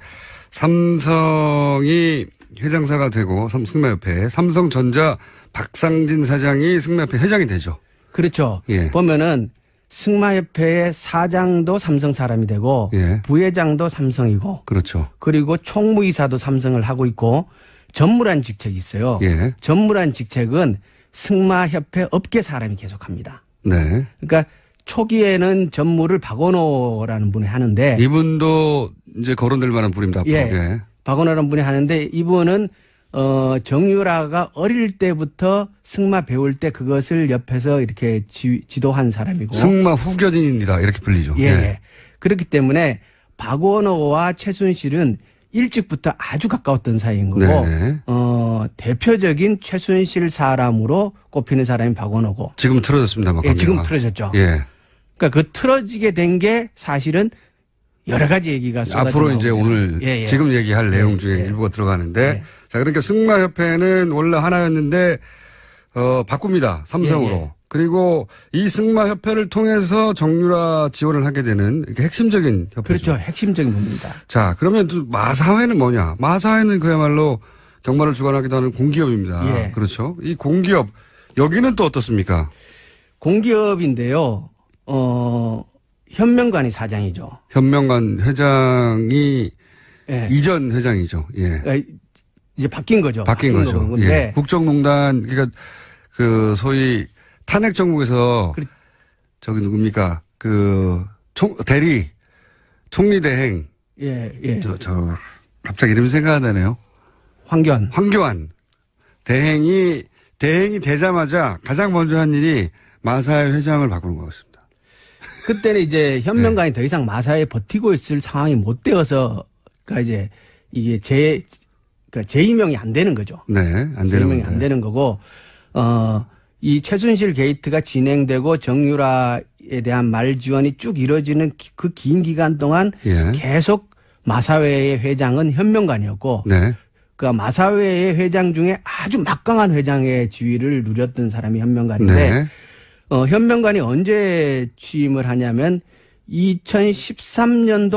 삼성이 회장사가 되고 승마협회 삼성전자 박상진 사장이 승마협회 회장이 되죠. 그렇죠. 예. 보면은 승마협회의 사장도 삼성 사람이 되고 예. 부회장도 삼성이고 그렇죠. 그리고 총무이사도 삼성을 하고 있고 전무란 직책이 있어요. 예. 전무란 직책은 승마협회 업계 사람이 계속합니다. 네. 그러니까 초기에는 전무를 박원호라는 분이 하는데 이분도 이제 거론될 만한 분입니다. 앞으로. 예. 예. 박원호라는 분이 하는데 이분은 정유라가 어릴 때부터 승마 배울 때 그것을 옆에서 이렇게 지도한 사람이고 승마 후견인입니다. 이렇게 불리죠. 예. 그렇기 때문에 박원호와 최순실은 일찍부터 아주 가까웠던 사이인 거고, 네네. 대표적인 최순실 사람으로 꼽히는 사람이 박원호고. 지금 틀어졌습니다. 막 예, 지금 관계가. 틀어졌죠. 예. 그러니까 그 틀어지게 된 게 사실은 여러 가지 얘기가 쏟아져 앞으로 이제 나오고요. 오늘 예, 예. 지금 얘기할 내용 중에 예. 일부가 들어가는데 예. 자, 그러니까 승마협회는 원래 하나였는데 바꿉니다. 삼성으로. 예, 예. 그리고 이 승마협회를 통해서 정유라 지원을 하게 되는 이렇게 핵심적인 협회죠. 그렇죠. 핵심적인 부분입니다. 자, 그러면 또 마사회는 뭐냐? 마사회는 그야말로 경마를 주관하기도 하는 공기업입니다. 예. 그렇죠. 이 공기업 여기는 또 어떻습니까? 공기업인데요. 현명관이 사장이죠. 현명관 회장이 예. 이전 회장이죠. 예. 그러니까 이제 바뀐 거죠. 바뀐 거죠. 건데 예. 국정농단, 그러니까 그 소위 탄핵 정국에서 저기 누굽니까? 그 총리 대행. 예, 예. 저 갑자기 이름이 생각 안 나네요. 황교안 대행이 되자마자 가장 먼저 한 일이 마사회 회장을 바꾸는 거였습니다. 그때는 이제 현명관이 더 이상 마사에 버티고 있을 상황이 못 되어서, 그러니까 이제 이게 그러니까 재임명이 안 되는 거죠. 네, 안 되는 재임명이 건데. 안 되는 거고, 이 최순실 게이트가 진행되고 정유라에 대한 말 지원이 쭉 이루어지는 그 긴 기간 동안 예. 계속 마사회의 회장은 현명관이었고, 네. 그 마사회의 회장 중에 아주 막강한 회장의 지위를 누렸던 사람이 현명관인데, 네. 현명관이 언제 취임을 하냐면 2013년도